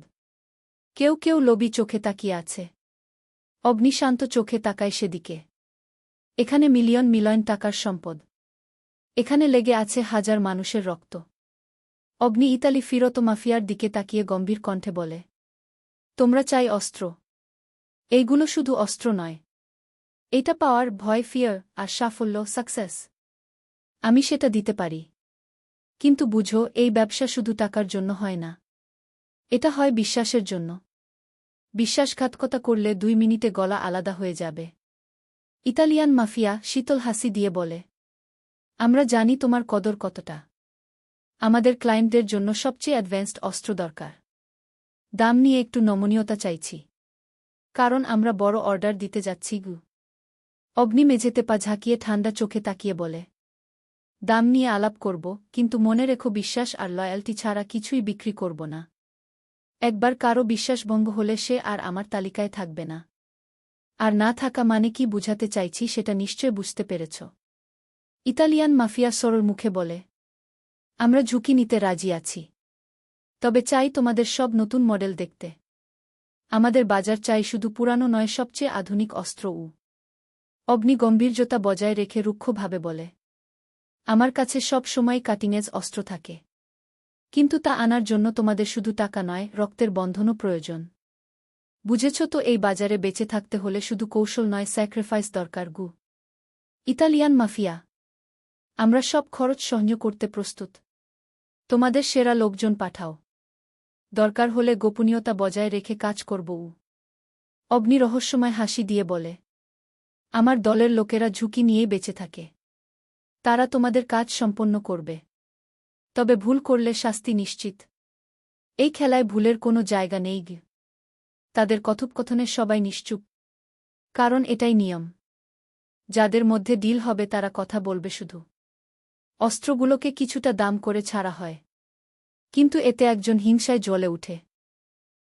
Speaker 1: কেউ কেউ লোভী চোখে তাকিয়ে আছে। অগ্নি শান্ত চোখে তাকায় সেদিকে। এখানে মিলিয়ন মিলিয়ন টাকার সম্পদ। এখানে লেগে আছে হাজার মানুষের রক্ত। অগ্নি ইতালি ফিরত মাফিয়ার দিকে তাকিয়ে গম্ভীর কণ্ঠে বলে, তোমরা চাই অস্ত্র? এইগুলো শুধু অস্ত্র নয়। এটা পাওয়ার, ভয়, ফিয়ার, আর সাফল্য, সাকসেস। আমি সেটা দিতে পারি। কিন্তু বুঝো, এই ব্যবসা শুধু টাকার জন্য হয় না। এটা হয় বিশ্বাসের জন্য। বিশ্বাসঘাতকতা করলে 2 মিনিটে গলা আলাদা হয়ে যাবে। ইতালিয়ান মাফিয়া শীতল হাসি দিয়ে বলে, আমরা জানি তোমার কদর কতটা। আমাদের ক্লায়েন্টদের জন্য সবচেয়ে অ্যাডভান্সড অস্ত্র দরকার। দাম নিয়ে একটু নমনীয়তা চাইছি। কারণ আমরা বড় অর্ডার দিতে যাচ্ছি গু। অগ্নি মেঝেতে পা ঝাঁকিয়ে ঠান্ডা চোখে তাকিয়ে বলে, দাম নিয়ে আলাপ করব, কিন্তু মনে রেখো বিশ্বাস আর লয়্যালটি ছাড়া কিছুই বিক্রি করব না। একবার কারো বিশ্বাসভঙ্গ হলে সে আর আমার তালিকায় থাকবে না। আর না থাকা মানে কি বুঝাতে চাইছি সেটা নিশ্চয় বুঝতে পেরেছ। ইতালিয়ান মাফিয়া সরল মুখে বলে, আমরা ঝুঁকি নিতে রাজি আছি। তবে চাই তোমাদের সব নতুন মডেল দেখতে। আমাদের বাজার চাই শুধু পুরানো নয়, সবচেয়ে আধুনিক অস্ত্র। অগ্নি গম্ভীর্যতা বজায় রেখে রুক্ষভাবে বলে, আমার কাছে সব সময় কাটিংএজ অস্ত্র থাকে। কিন্তু তা আনার জন্য তোমাদের শুধু টাকা নয়, রক্তের বন্ধনও প্রয়োজন। বুঝেছ তো, এই বাজারে বেঁচে থাকতে হলে শুধু কৌশল নয়, স্যাক্রিফাইস দরকার গু। ইতালিয়ান মাফিয়া, আমরা সব খরচ সহ্য করতে প্রস্তুত। তোমাদের সেরা লোকজন পাঠাও। দরকার হলে গোপনীয়তা বজায় রেখে কাজ করব। অগ্নি রহস্যময় হাসি দিয়ে বলে, আমার দলের লোকেরা ঝুঁকি নিয়েই বেঁচে থাকে। তারা তোমাদের কাজ সম্পন্ন করবে। তবে ভুল করলে শাস্তি নিশ্চিত। এই খেলায় ভুলের কোনো জায়গা নেই গি। তাদের কথোপকথনে সবাই নিশ্চুপ। কারণ এটাই নিয়ম। যাদের মধ্যে ডিল হবে তারা কথা বলবে শুধু। অস্ত্রগুলোকে কিছুটা দাম করে ছাড়া হয়। কিন্তু এতে একজন হিংসায় জ্বলে উঠে।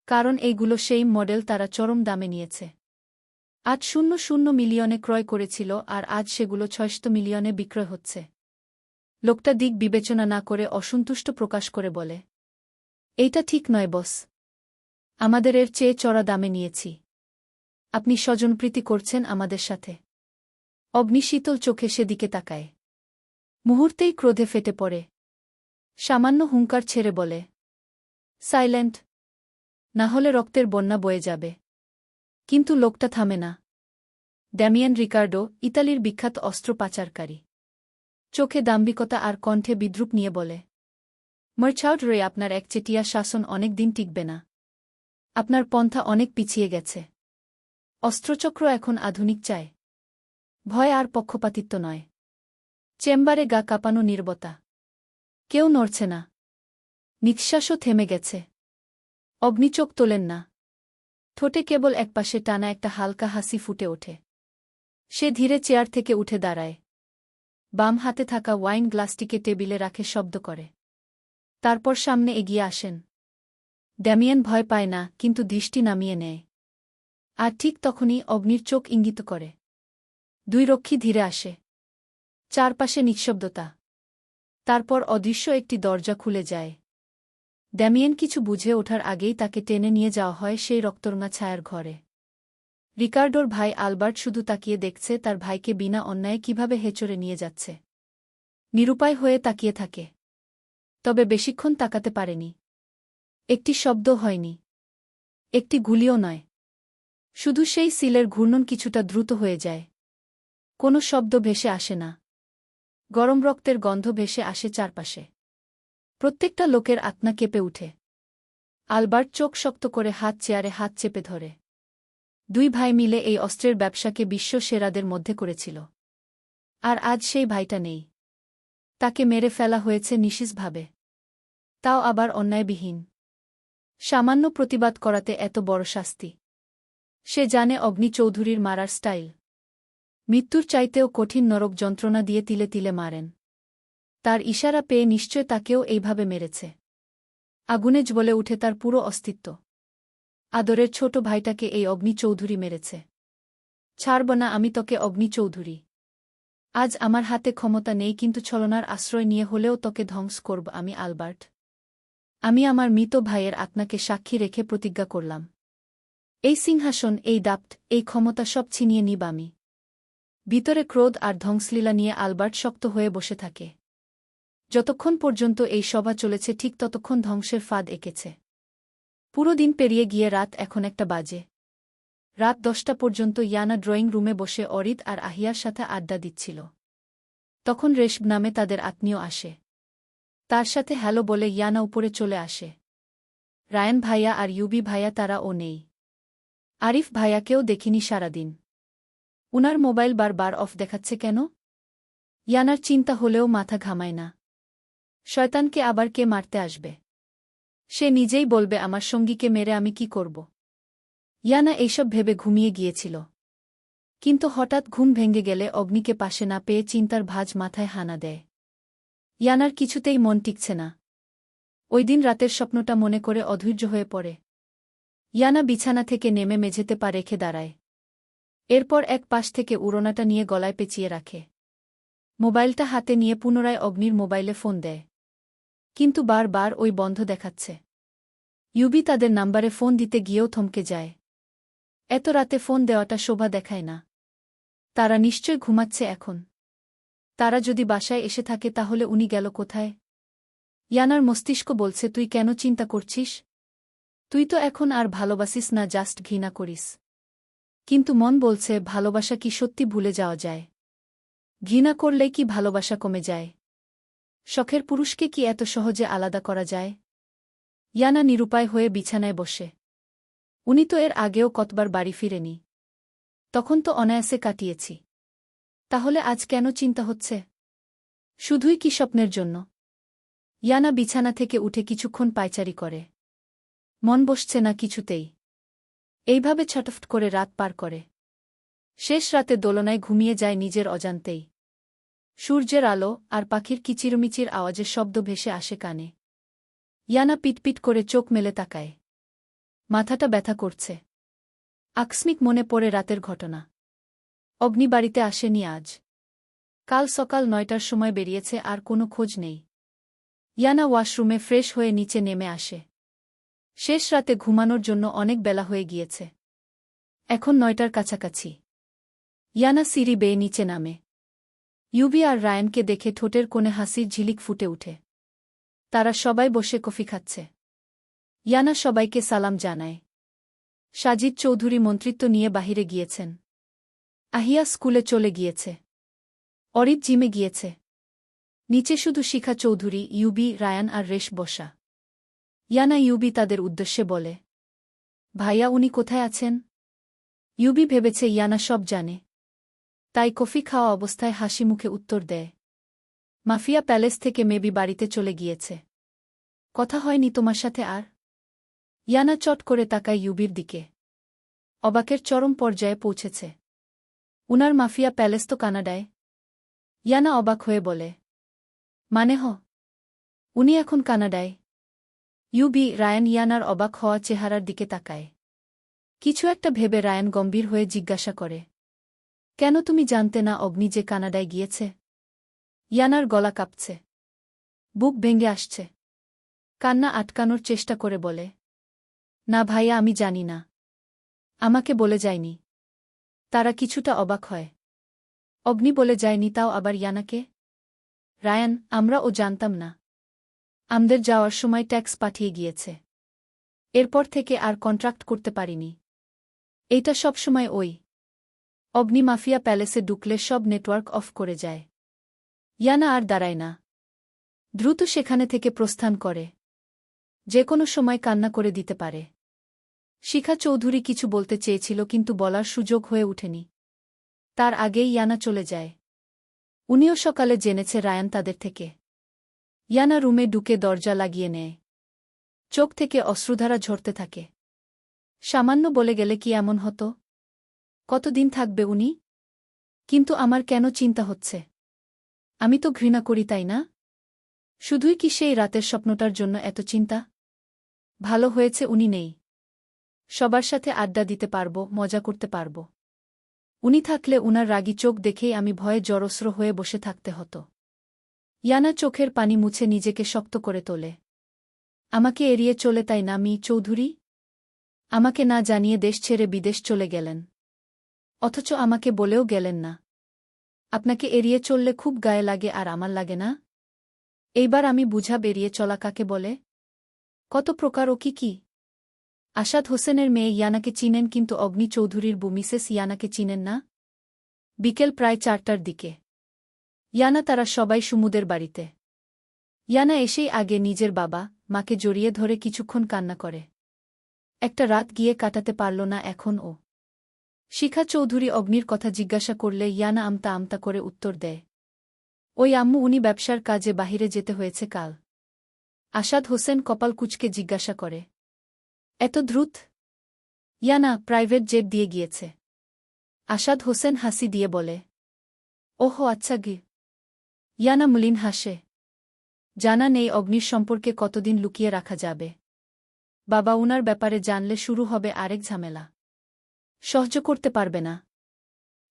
Speaker 1: কারণ এইগুলো সেই মডেল তারা চরম দামে নিয়েছে। 800 মিলিয়নে ক্রয় করেছিল আর আজ সেগুলো 600 মিলিয়নে বিক্রয় হচ্ছে। লোকটা দিক বিবেচনা না করে অসন্তুষ্ট প্রকাশ করে বলে, এইটা ঠিক নয় বস। আমাদের এর চেয়ে চড়া দামে নিয়েছি। আপনি স্বজনপ্রীতি করছেন আমাদের সাথে। অগ্নি শীতল চোখে সেদিকে তাকায়। মুহূর্তেই ক্রোধে ফেটে পড়ে। সামান্য হুঙ্কার ছেড়ে বলে, সাইলেন্ট, না হলে রক্তের বন্যা বয়ে যাবে। কিন্তু লোকটা থামে না। ড্যামিয়ান রিকার্ডো, ইতালির বিখ্যাত অস্ত্র পাচারকারী। চোখে দাম্ভিকতা আর কণ্ঠে বিদ্রুপ নিয়ে বলে, মার্চাউড রে, আপনার একচেটিয়া শাসন অনেক দিন টিকবে না। আপনার পন্থা অনেক পিছিয়ে গেছে। অস্ত্রচক্র এখন আধুনিক চায়। ভয় আর পক্ষপাতিত্ব নয়। চেম্বারে গা কাঁপানো নীরবতা। কেউ নড়ছে না। নিঃশ্বাসও থেমে গেছে। অগ্নি চোখ তোলেন না। ঠোঁটে কেবল একপাশে টানা একটা হালকা হাসি ফুটে ওঠে। সে ধীরে চেয়ার থেকে উঠে দাঁড়ায়। বাম হাতে থাকা ওয়াইন গ্লাসটিকে টেবিলে রাখে শব্দ করে। তারপর সামনে এগিয়ে আসেন। ড্যামিয়ান ভয় পায় না, কিন্তু দৃষ্টি নামিয়ে নেয়। আর ঠিক তখনই অগ্নির চোখ ইঙ্গিত করে। 2 রক্ষী ধীরে আসে। চারপাশে নিঃশব্দতা। তারপর অদৃশ্য একটি দরজা খুলে যায়। ড্যামিয়েন কিছু বুঝে ওঠার আগেই তাকে টেনে নিয়ে যাওয়া হয় সেই রক্তরঙা ছায়ার ঘরে। রিকার্ডোর ভাই আলবার্ট শুধু তাকিয়ে দেখছে তার ভাইকে বিনা অন্যায়ে কিভাবে হেঁচড়ে নিয়ে যাচ্ছে। নিরুপায় হয়ে তাকিয়ে থাকে। তবে বেশিক্ষণ তাকাতে পারেনি। একটি শব্দ হয়নি। একটি গুলিও নয়। শুধু সেই সিলের ঘূর্ণন কিছুটা দ্রুত হয়ে যায়। কোনো শব্দ ভেসে আসে না। গরম রক্তের গন্ধ ভেসে আসে চারপাশে। প্রত্যেকটা লোকের আত্মা কেঁপে উঠে। আলবার্ট চোখ শক্ত করে চেয়ারে হাত চেপে ধরে। 2 ভাই মিলে এই অস্ত্রের ব্যবসাকে বিশ্ব সেরাদের মধ্যে করেছিল। আর আজ সেই ভাইটা নেই। তাকে মেরে ফেলা হয়েছে নিশিসভাবে। তাও আবার অন্যায়বিহীন। সামান্য প্রতিবাদ করাতে এত বড় শাস্তি। সে জানে অগ্নি চৌধুরীর মারার স্টাইল। মৃত্যুর চাইতেও কঠিন নরক যন্ত্রণা দিয়ে তিলে তিলে মারেন। তার ইশারা পেয়ে নিশ্চয় তাকেও এইভাবে মেরেছে। আগুনে জ্বলে উঠে তার পুরো অস্তিত্ব। আদরের ছোট ভাইটাকে এই অগ্নি চৌধুরী মেরেছে। ছাড়ব না আমি তোকে অগ্নি চৌধুরী। আজ আমার হাতে ক্ষমতা নেই, কিন্তু ছলনার আশ্রয় নিয়ে হলেও তোকে ধ্বংস করব আমি আলবার্ট। আমি আমার মৃত ভাইয়ের আত্মাকে সাক্ষী রেখে প্রতিজ্ঞা করলাম। এই সিংহাসন, এই দাপ্ট, এই ক্ষমতা সব ছিনিয়ে নিব আমি। ভিতরে ক্রোধ আর ধ্বংসলীলা নিয়ে আলবার্ট শক্ত হয়ে বসে থাকে। যতক্ষণ পর্যন্ত এই সভা চলেছে ঠিক ততক্ষণ ধ্বংসের ফাঁদ এঁকেছে। পুরো দিন পেরিয়ে গিয়ে রাত এখন 1টা বাজে। রাত 10টা পর্যন্ত ইয়ানা ড্রয়িং রুমে বসে অরিত আর আহিয়ার সাথে আড্ডা দিচ্ছিল। তখন রেশব নামে তাদের আত্মীয় আসে। তার সাথে হ্যালো বলে ইয়ানা উপরে চলে আসে। রায়ান ভাইয়া আর ইউবি ভাইয়া তারা ও নেই। আরিফ ভাইয়াকেও দেখিনি সারাদিন। উনার মোবাইল বারবার অফ দেখাচ্ছে কেন? ইয়ানার চিন্তা হলেও মাথা ঘামায় না। শয়তানকে আবার কে মারতে আসবে? সে নিজেই বলবে আমার সঙ্গীকে মেরে আমি কি করব? ইয়ানা এইসব ভেবে ঘুমিয়ে গিয়েছিল। কিন্তু হঠাৎ ঘুম ভেঙে গেলে অগ্নিকে পাশে না পেয়ে চিন্তার ভাঁজ মাথায় হানা দেয়। ইয়ানার কিছুতেই মন টিকছে না। ওই দিন রাতের স্বপ্নটা মনে করে অধৈর্য হয়ে পড়ে। ইয়ানা বিছানা থেকে নেমে মেঝেতে পা রেখে দাঁড়ায়। এরপর এক পাশ থেকে উড়োনাটা নিয়ে গলায় পেঁচিয়ে রাখে। মোবাইলটা হাতে নিয়ে পুনরায় অগ্নির মোবাইলে ফোন দেয়। কিন্তু বারবার ওই বন্ধ দেখাচ্ছে। ইউবি তাদের নাম্বারে ফোন দিতে গিয়েও থমকে যায়। এত রাতে ফোন দেওয়াটা শোভা দেখায় না। তারা নিশ্চয় ঘুমাচ্ছে এখন। তারা যদি বাসায় এসে থাকে তাহলে উনি গেল কোথায়? ইয়ানার মস্তিষ্ক বলছে তুই কেন চিন্তা করছিস? তুই তো এখন আর ভালোবাসিস না, জাস্ট ঘৃণা করিস। কিন্তু মন বলছে ভালোবাসা কি সত্যি ভুলে যাওয়া যায়? ঘৃণা করলেই কি ভালোবাসা কমে যায়? শখের পুরুষকে কি এত সহজে আলাদা করা যায়? ইয়ানা নিরুপায় হয়ে বিছানায় বসে। উনি তো এর আগেও কতবার বাড়ি ফিরেনি। তখন তো অনায়াসে কাটিয়েছি। তাহলে আজ কেন চিন্তা হচ্ছে? শুধুই কি স্বপ্নের জন্য? ইয়ানা বিছানা থেকে উঠে কিছুক্ষণ পায়চারি করে। মন বসছে না কিছুতেই। এইভাবে ছটফট করে রাত পার করে। শেষ রাতে দোলনায় ঘুমিয়ে যায় নিজের অজান্তেই। সূর্যের আলো আর পাখির কিচিরমিচির আওয়াজের শব্দ ভেসে আসে কানে। ইয়ানা পিটপিট করে চোখ মেলে তাকায়। মাথাটা ব্যথা করছে। আকস্মিক মনে পড়ে রাতের ঘটনা। অগ্নি বাড়িতে আসেনি আজ। কাল সকাল 9টার সময় বেরিয়েছে আর কোনো খোঁজ নেই। ইয়ানা ওয়াশরুমে ফ্রেশ হয়ে নিচে নেমে আসে। শেষ রাতে ঘুমানোর জন্য অনেক বেলা হয়ে গিয়েছে। এখন 9টার কাছাকাছি। ইয়ানা সিঁড়ি বেয়ে নিচে নামে। ইউবি আর রায়ানকে দেখে ঠোঁটের কোণে হাসির ঝিলিক ফুটে উঠে। তারা সবাই বসে কফি খাচ্ছে। ইয়ানা সবাইকে সালাম জানায়। সাজিদ চৌধুরী মন্ত্রিত্ব নিয়ে বাহিরে গিয়েছেন। আহিয়া স্কুলে চলে গিয়েছে। অরিত জিমে গিয়েছে। নিচে শুধু শিখা চৌধুরী, ইউবি, রায়ান আর রেশ বসা। ইয়ানা ইউবি তাদের উদ্দেশ্যে বলে, ভাইয়া উনি কোথায় আছেন? ইউবি ভেবেছে ইয়ানা সব জানে। তাই কফি খাওয়া অবস্থায় হাসি মুখে উত্তর দেয়, মাফিয়া প্যালেস থেকে মেবি বাড়িতে চলে গিয়েছে। কথা হয়নি তোমার সাথে আর? ইয়ানা চট করে তাকায় ইউবির দিকে। অবাকের চরম পর্যায়ে পৌঁছেছে। উনার মাফিয়া প্যালেস তো কানাডায়। ইয়ানা অবাক হয়ে বলে, মানে উনি এখন কানাডায়? ইউবি, রায়ান ইয়ানার অবাক হওয়া চেহারার দিকে তাকায়। কিছু একটা ভেবে রায়ান গম্ভীর হয়ে জিজ্ঞাসা করে, কেন তুমি জানতে না অগ্নি যে কানাডায় গিয়েছে? ইয়ানার গলা কাঁপছে। বুক ভেঙে আসছে। কান্না আটকানোর চেষ্টা করে বলে, না ভাইয়া আমি জানি না। আমাকে বলে যায়নি। তারা কিছুটা অবাক হয়। অগ্নি বলে যায়নি তাও আবার ইয়ানাকে? রায়ান, আমরা ও জানতাম না। আমাদের যাওয়ার সময় ট্যাক্স পাঠিয়ে গিয়েছে। এরপর থেকে আর কন্ট্রাক্ট করতে পারিনি। এইটা সবসময় ওই অগ্নি মাফিয়া প্যালেসে ঢুকলে সব নেটওয়ার্ক অফ করে যায়। ইয়ানা আর দাঁড়ায় না। দ্রুত সেখানে থেকে প্রস্থান করে। যে কোনো সময় কান্না করে দিতে পারে। শিখা চৌধুরী কিছু বলতে চেয়েছিল কিন্তু বলার সুযোগ হয়ে ওঠেনি। তার আগেই ইয়ানা চলে যায়। উনিও সকালে জেনেছে রায়ান তাদের থেকে। ইয়ানা রুমে ঢুকে দরজা লাগিয়ে নেয়। চোখ থেকে অশ্রুধারা ঝরতে থাকে। সামান্য বলে গেলে কি এমন হতো? কতদিন থাকবে উনি? কিন্তু আমার কেন চিন্তা হচ্ছে? আমি তো ঘৃণা করি, তাই না? শুধুই কি সেই রাতের স্বপ্নটার জন্য এত চিন্তা? ভালো হয়েছে উনি নেই। সবার সাথে আড্ডা দিতে পারব, মজা করতে পারব। উনি থাকলে উনার রাগী চোখ দেখেই আমি ভয়ে জড়স্র হয়ে বসে থাকতে হতো। ইয়ানা চোখের পানি মুছে নিজেকে শক্ত করে তোলে। আমাকে এড়িয়ে চলে, তাই না মি চৌধুরী? আমাকে না জানিয়ে দেশ ছেড়ে বিদেশ চলে গেলেন। অথচ আমাকে বলেও গেলেন না। আপনাকে এড়িয়ে চললে খুব গায়ে লাগে আর আমার লাগে না? এইবার আমি বুঝাব এড়িয়ে চলা কাকে বলে, কত প্রকার ও কি। আসাদ হোসেনের মেয়ে ইয়ানাকে চিনেন কিন্তু অগ্নি চৌধুরীর বউ মিসেস ইয়ানাকে চিনেন না? বিকেল প্রায় 4টার দিকে। ইয়ানা তারা সবাই সুমুদের বাড়িতে। ইয়ানা এসেই আগে নিজের বাবা মাকে জড়িয়ে ধরে কিছুক্ষণ কান্না করে। একটা রাত গিয়ে কাটাতে পারল না এখন ও। শিখা চৌধুরী অগ্নির কথা জিজ্ঞাসা করলে ইয়ানা আমতা আমতা করে উত্তর দেয়, ওই আম্মু উনি ব্যবসার কাজে বাহিরে যেতে হয়েছে কাল। আসাদ হোসেন কপাল কুঁচকে জিজ্ঞাসা করে, এত দ্রুত? ইয়ানা, প্রাইভেট জেট দিয়ে গিয়েছে। আসাদ হোসেন হাসি দিয়ে বলে, ওহো আচ্ছা গি। ইয়ানা মলিন হাসে। জানা নেই অগ্নির সম্পর্কে কতদিন লুকিয়ে রাখা যাবে। বাবা উনার ব্যাপারে জানলে শুরু হবে আরেক ঝামেলা। সহ্য করতে পারবে না।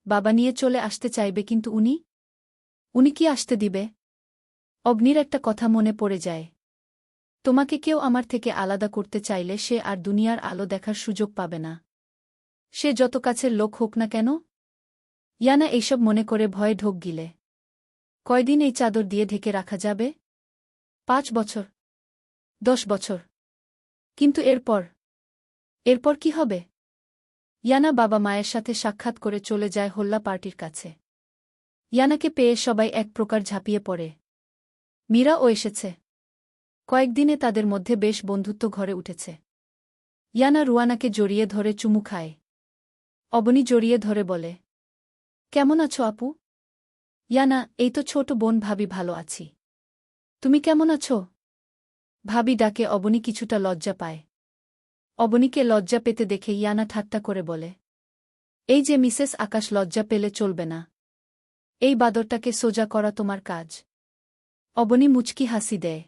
Speaker 1: বাবা নিয়ে চলে আসতে চাইবে কিন্তু উনি কি আসতে দিবে? অগ্নির একটা কথা মনে পড়ে যায়। তোমাকে কেউ আমার থেকে আলাদা করতে চাইলে সে আর দুনিয়ার আলো দেখার সুযোগ পাবে না। সে যত কাছের লোক হোক না কেন। ইয়ানা এইসব মনে করে ভয়ে ঢোক গিলে। কয়দিন এই চাদর দিয়ে ঢেকে রাখা যাবে? 5 বছর? 10 বছর? কিন্তু এরপর কি হবে? ইয়ানা বাবা মায়ের সাথে সাক্ষাৎ করে চলে যায় হোল্লা পার্টির কাছে। ইয়ানাকে পেয়ে সবাই এক প্রকার ঝাঁপিয়ে পড়ে। মীরাও এসেছে। কয়েকদিনে তাদের মধ্যে বেশ বন্ধুত্ব ঘরে উঠেছে। ইয়ানা রুয়ানাকে জড়িয়ে ধরে চুমু খায়। অবনী জড়িয়ে ধরে বলে, কেমন আছো আপু? ইয়ানা, এই তো ছোট বোন ভাবি ভালো আছি। তুমি কেমন আছো? ভাবি ডাকে অবনী কিছুটা লজ্জা পায়। অবনীকে লজ্জা পেতে দেখে ইয়ানা ঠাট্টা করে বলে, এই যে মিসেস আকাশ লজ্জা পেলে চলবে না। এই বাদরটাকে সোজা করা তোমার কাজ। অবনী মুচকি হাসি দেয়।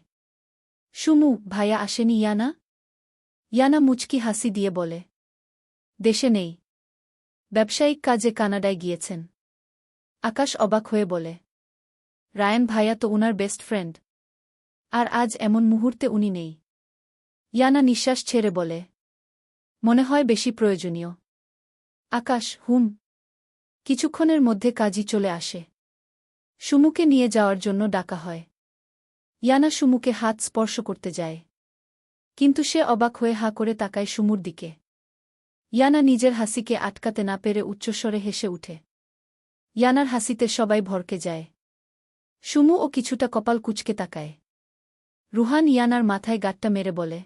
Speaker 1: সুমু, ভাইয়া আসেনি ইয়ানা? ইয়ানা মুচকি হাসি দিয়ে বলে, দেশে নেই। ব্যবসায়িক কাজে কানাডায় গিয়েছেন। আকাশ অবাক হয়ে বলে, রায়ান ভাইয়া তো উনার বেস্ট ফ্রেন্ড। আর আজ এমন মুহূর্তে উনি নেই। ইয়ানা নিঃশ্বাস ছেড়ে বলে, মনে হয় বেশি প্রয়োজনীয়। আকাশ, কিছুক্ষণের মধ্যে কাজই চলে আসে। সুমুকে নিয়ে যাওয়ার জন্য ডাকা হয়। ইয়ানা সুমুকে হাত স্পর্শ করতে যায়। কিন্তু সে অবাক হয়ে হা করে তাকায় সুমুর দিকে। ইয়ানা নিজের হাসিকে আটকাতে না পেরে উচ্চস্বরে হেসে উঠে। ইয়ানার হাসিতে সবাই ভরকে যায়। সুমু ও কিছুটা কপাল কুঁচকে তাকায়। রুহান ইয়ানার মাথায় গাঁটটা মেরে বলে,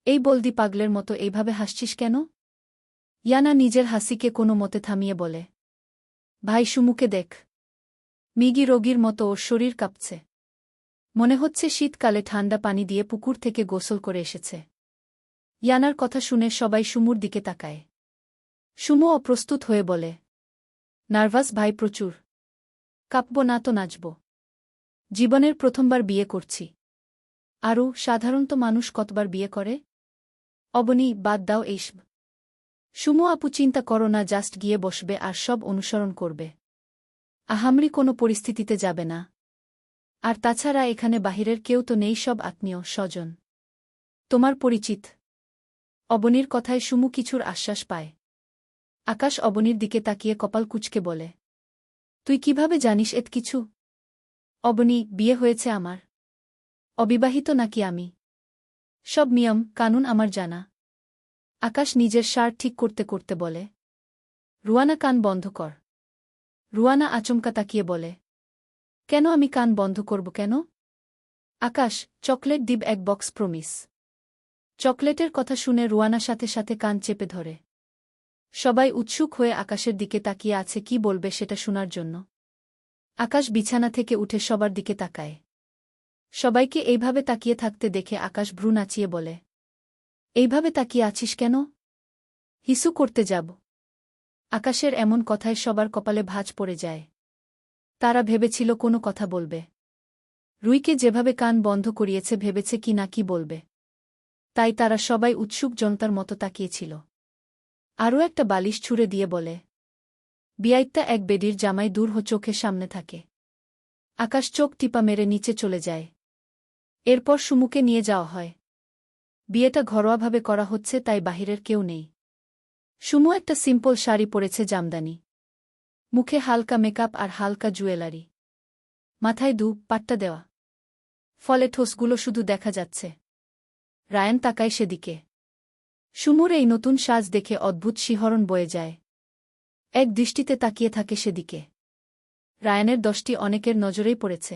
Speaker 1: এই বলদি পাগলের মতো এইভাবে হাসছিস কেন? ইয়ানা নিজের হাসিকে কোনো মতে থামিয়ে বলে, ভাই সুমুকে দেখ। মিগি রোগীর মতো ওর শরীর কাঁপছে। মনে হচ্ছে শীতকালে ঠান্ডা পানি দিয়ে পুকুর থেকে গোসল করে এসেছে। ইয়ানার কথা শুনে সবাই সুমুর দিকে তাকায়। সুমু অপ্রস্তুত হয়ে বলে, নার্ভাস ভাই প্রচুর। কাঁপব না তো নাচব। জীবনের প্রথমবার বিয়ে করছি। আরও সাধারণত মানুষ কতবার বিয়ে করে? অবনী, বাদ দাও এইসব। সুমু আপু, চিন্তা করো না, জাস্ট গিয়ে বসবে আর সব অনুসরণ করবে। আহামরি কোনো পরিস্থিতিতে যাবে না। আর তাছাড়া এখানে বাহিরের কেউ তো নেই, সব আত্মীয় স্বজন তোমার পরিচিত। অবনীর কথায় সুমু কিছুর আশ্বাস পায়। আকাশ অবনীর দিকে তাকিয়ে কপাল কুঁচকে বলে, তুই কিভাবে জানিস এত কিছু? অবনী, বিয়ে হয়েছে আমার। অবিবাহিত নাকি আমি? সব নিয়ম কানুন আমার জানা। আকাশ নিজের সার ঠিক করতে করতে বলে, রুয়ানা কান বন্ধ কর। রুয়ানা আচমকা তাকিয়ে বলে, কেন আমি কান বন্ধ করব কেন? আকাশ, চকলেট দিব এক বক্স প্রমিস। চকলেটের কথা শুনে রুয়ানা সাথে সাথে কান চেপে ধরে। সবাই উৎসুক হয়ে আকাশের দিকে তাকিয়ে আছে কি বলবে সেটা শোনার জন্য। আকাশ বিছানা থেকে উঠে সবার দিকে তাকায়। সবাইকে এইভাবে তাকিয়ে থাকতে দেখে আকাশ ভ্রু নাচিয়ে বলে, এইভাবে তাকিয়ে আছিস কেন? হিসু করতে যাব। আকাশের এমন কথায় সবার কপালে ভাঁজ পড়ে যায়। তারা ভেবেছিল কোনো কথা বলবে। রুইকে যেভাবে কান বন্ধ করিয়েছে ভেবেছে কি না কি বলবে। তাই তারা সবাই উৎসুক জনতার মতো তাকিয়েছিল। আরও একটা বালিশ ছুঁড়ে দিয়ে বলে, বিয়াইত্তা এক বেডির জামাই দূর চোখের সামনে থাকে। আকাশ চোখ টিপা মেরে নিচে চলে যায়। এরপর সুমুকে নিয়ে যাওয়া হয়। বিয়েটা ঘরোয়াভাবে করা হচ্ছে, তাই বাহিরের কেউ নেই। সুমু একটা সিম্পল শাড়ি পরেছে জামদানি। মুখে হালকা মেকআপ আর হালকা জুয়েলারি। মাথায় পাট্টা দেওয়া। ফলে ঠোসগুলো শুধু দেখা যাচ্ছে। রায়ান তাকায় সেদিকে। সুমুর এই নতুন সাজ দেখে অদ্ভুত শিহরণ বয়ে যায়। এক দৃষ্টিতে তাকিয়ে থাকে সেদিকে। রায়ানের দশটি অনেকের নজরেই পড়েছে।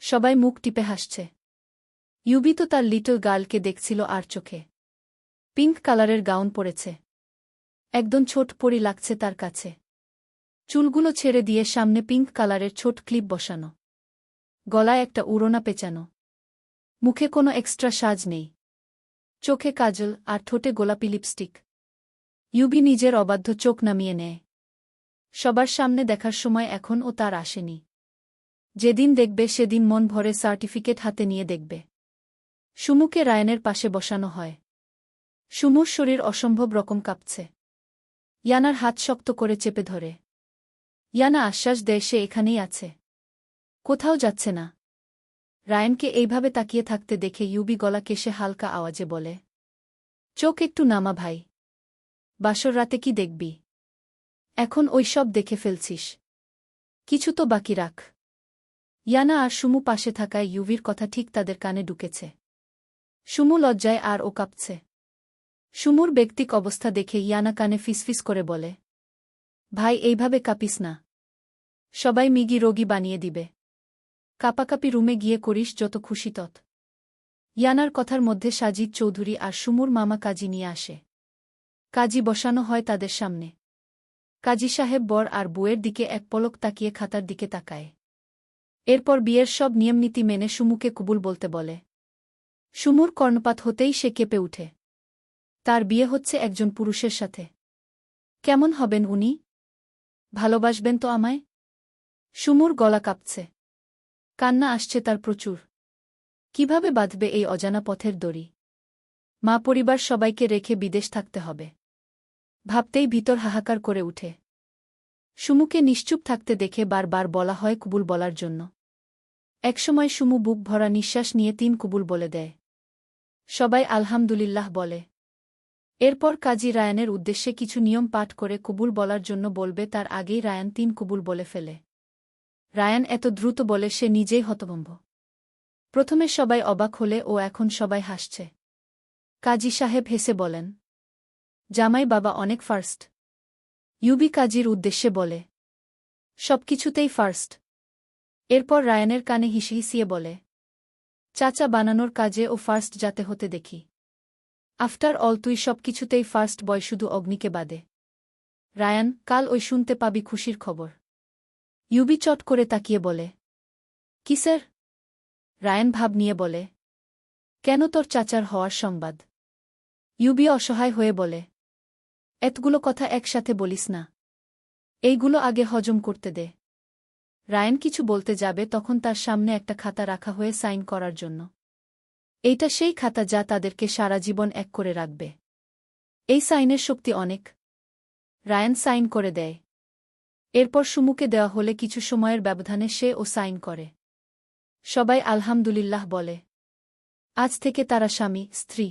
Speaker 1: সবাই মুখ টিপে হাসছে। ইউবি তো তার লিটল গার্লকে দেখছিল আর চোখে। পিঙ্ক কালারের গাউন পরেছে। একদম ছোট পরি লাগছে তার কাছে। চুলগুলো ছেড়ে দিয়ে সামনে পিঙ্ক কালারের ছোট ক্লিপ বসানো। গলায় একটা উড়োনা পেঁচানো। মুখে কোনো এক্সট্রা সাজ নেই। চোখে কাজল আর ঠোঁটে গোলাপি লিপস্টিক। ইউবি নিজের অবাধ্য চোখ নামিয়ে নেয়। সবার সামনে দেখার সময় এখন ও তার আসেনি। যেদিন দেখবে সেদিন মন ভরে সার্টিফিকেট হাতে নিয়ে দেখবে। সুমুকে রায়ানের পাশে বসানো হয়। সুমুর শরীর অসম্ভব রকম কাঁপছে। ইয়ানার হাত শক্ত করে চেপে ধরে। ইয়ানা আশ্বাস দেয় সে এখানেই আছে, কোথাও যাচ্ছে না। রায়ানকে এইভাবে তাকিয়ে থাকতে দেখে ইউবি গলা কেশে হালকা আওয়াজে বলে, চোখ একটু নামা ভাই। বাসর রাতে কি দেখবি? এখন ওই সব দেখে ফেলছিস, কিছু তো বাকি রাখ। ইয়ানা আর সুমু পাশে থাকায় ইউভির কথা ঠিক তাদের কানে ঢুকেছে। সুমু লজ্জায় আর ও কাঁপছে। সুমুর ব্যক্তিক অবস্থা দেখে ইয়ানা কানে ফিসফিস করে বলে, ভাই এইভাবে কাঁপিস না, সবাই মিগি রোগী বানিয়ে দিবে। কাপাকাপি রুমে গিয়ে করিস যত খুশি তত। ইয়ানার কথার মধ্যে সাজিদ চৌধুরী আর সুমুর মামা কাজী নিয়ে আসে। কাজী বসানো হয় তাদের সামনে। কাজী সাহেব বর আর বউয়ের দিকে এক পলক তাকিয়ে খাতার দিকে তাকায়। এরপর বিয়ের সব নিয়মনীতি মেনে সুমুকে কবুল বলতে বলে। সুমুর কর্ণপাত হতেই সে কেঁপে উঠে। তার বিয়ে হচ্ছে একজন পুরুষের সাথে। কেমন হবেন উনি? ভালোবাসবেন তো আমায়? সুমুর গলা কাঁপছে। কান্না আসছে তার প্রচুর। কিভাবে বাঁধবে এই অজানা পথের দড়ি? মা পরিবার সবাইকে রেখে বিদেশ থাকতে হবে ভাবতেই ভিতর হাহাকার করে উঠে। সুমুকে নিশ্চুপ থাকতে দেখে বারবার বলা হয় কবুল বলার জন্য। একসময় সুমু বুক ভরা নিঃশ্বাস নিয়ে 3 কবুল বলে দেয়। সবাই আলহামদুলিল্লাহ বলে। এরপর কাজী রায়ানের উদ্দেশ্যে কিছু নিয়ম পাঠ করে কবুল বলার জন্য বলবে, তার আগেই রায়ান 3 কবুল বলে ফেলে। রায়ান এত দ্রুত বলে সে নিজেই হতভম্ব। প্রথমে সবাই অবাক হলে ও এখন সবাই হাসছে। কাজী সাহেব হেসে বলেন, জামাই বাবা অনেক ফার্স্ট। ইউবি কাজীর উদ্দেশ্যে বলে, সবকিছুতেই ফার্স্ট। এরপর রায়ানের কানে হিসিয়ে বলে, চাচা বানানোর কাজে ও ফার্স্ট যাতে হতে দেখি। আফটার অল তুই সবকিছুতেই ফার্স্ট বয়, শুধু অগ্নিকে বাদে। রায়ান, কাল ওই শুনতে পাবি খুশির খবর। ইউবি চট করে তাকিয়ে বলে, কি স্যার? রায়ান ভাব নিয়ে বলে, কেন তোর চাচার হওয়ার সংবাদ। ইউবি অসহায় হয়ে বলে, এতগুলো কথা একসাথে বলিস না, এইগুলো আগে হজম করতে দে। রায়ান কিছু বলতে যাবে তখন তার সামনে একটা খাতা রাখা হয়ে সাইন করার জন্য। এইটা সেই খাতা যা তাদেরকে সারা জীবন এক করে রাখবে। এই সাইনের শক্তি অনেক। রায়ান সাইন করে দেয়। এরপর সুমুকে দেওয়া হলে কিছু সময়ের ব্যবধানে সে ও সাইন করে। সবাই আলহামদুলিল্লাহ বলে। আজ থেকে তারা স্বামী স্ত্রী।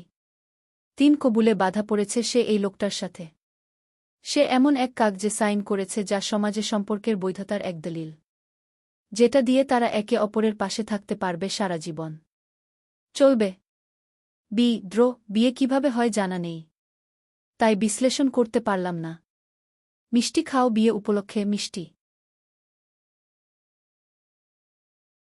Speaker 1: 3 কবুলে বাধা পড়েছে সে এই লোকটার সাথে। সে এমন এক কাগজে সাইন করেছে যা সমাজে সম্পর্কের বৈধতার এক দলিল, যেটা দিয়ে তারা একে অপরের পাশে থাকতে পারবে সারা জীবন। চলবে বিয়ে কিভাবে হয় জানা নেই, তাই বিশ্লেষণ করতে পারলাম না। মিষ্টি খাও বিয়ে উপলক্ষে মিষ্টি।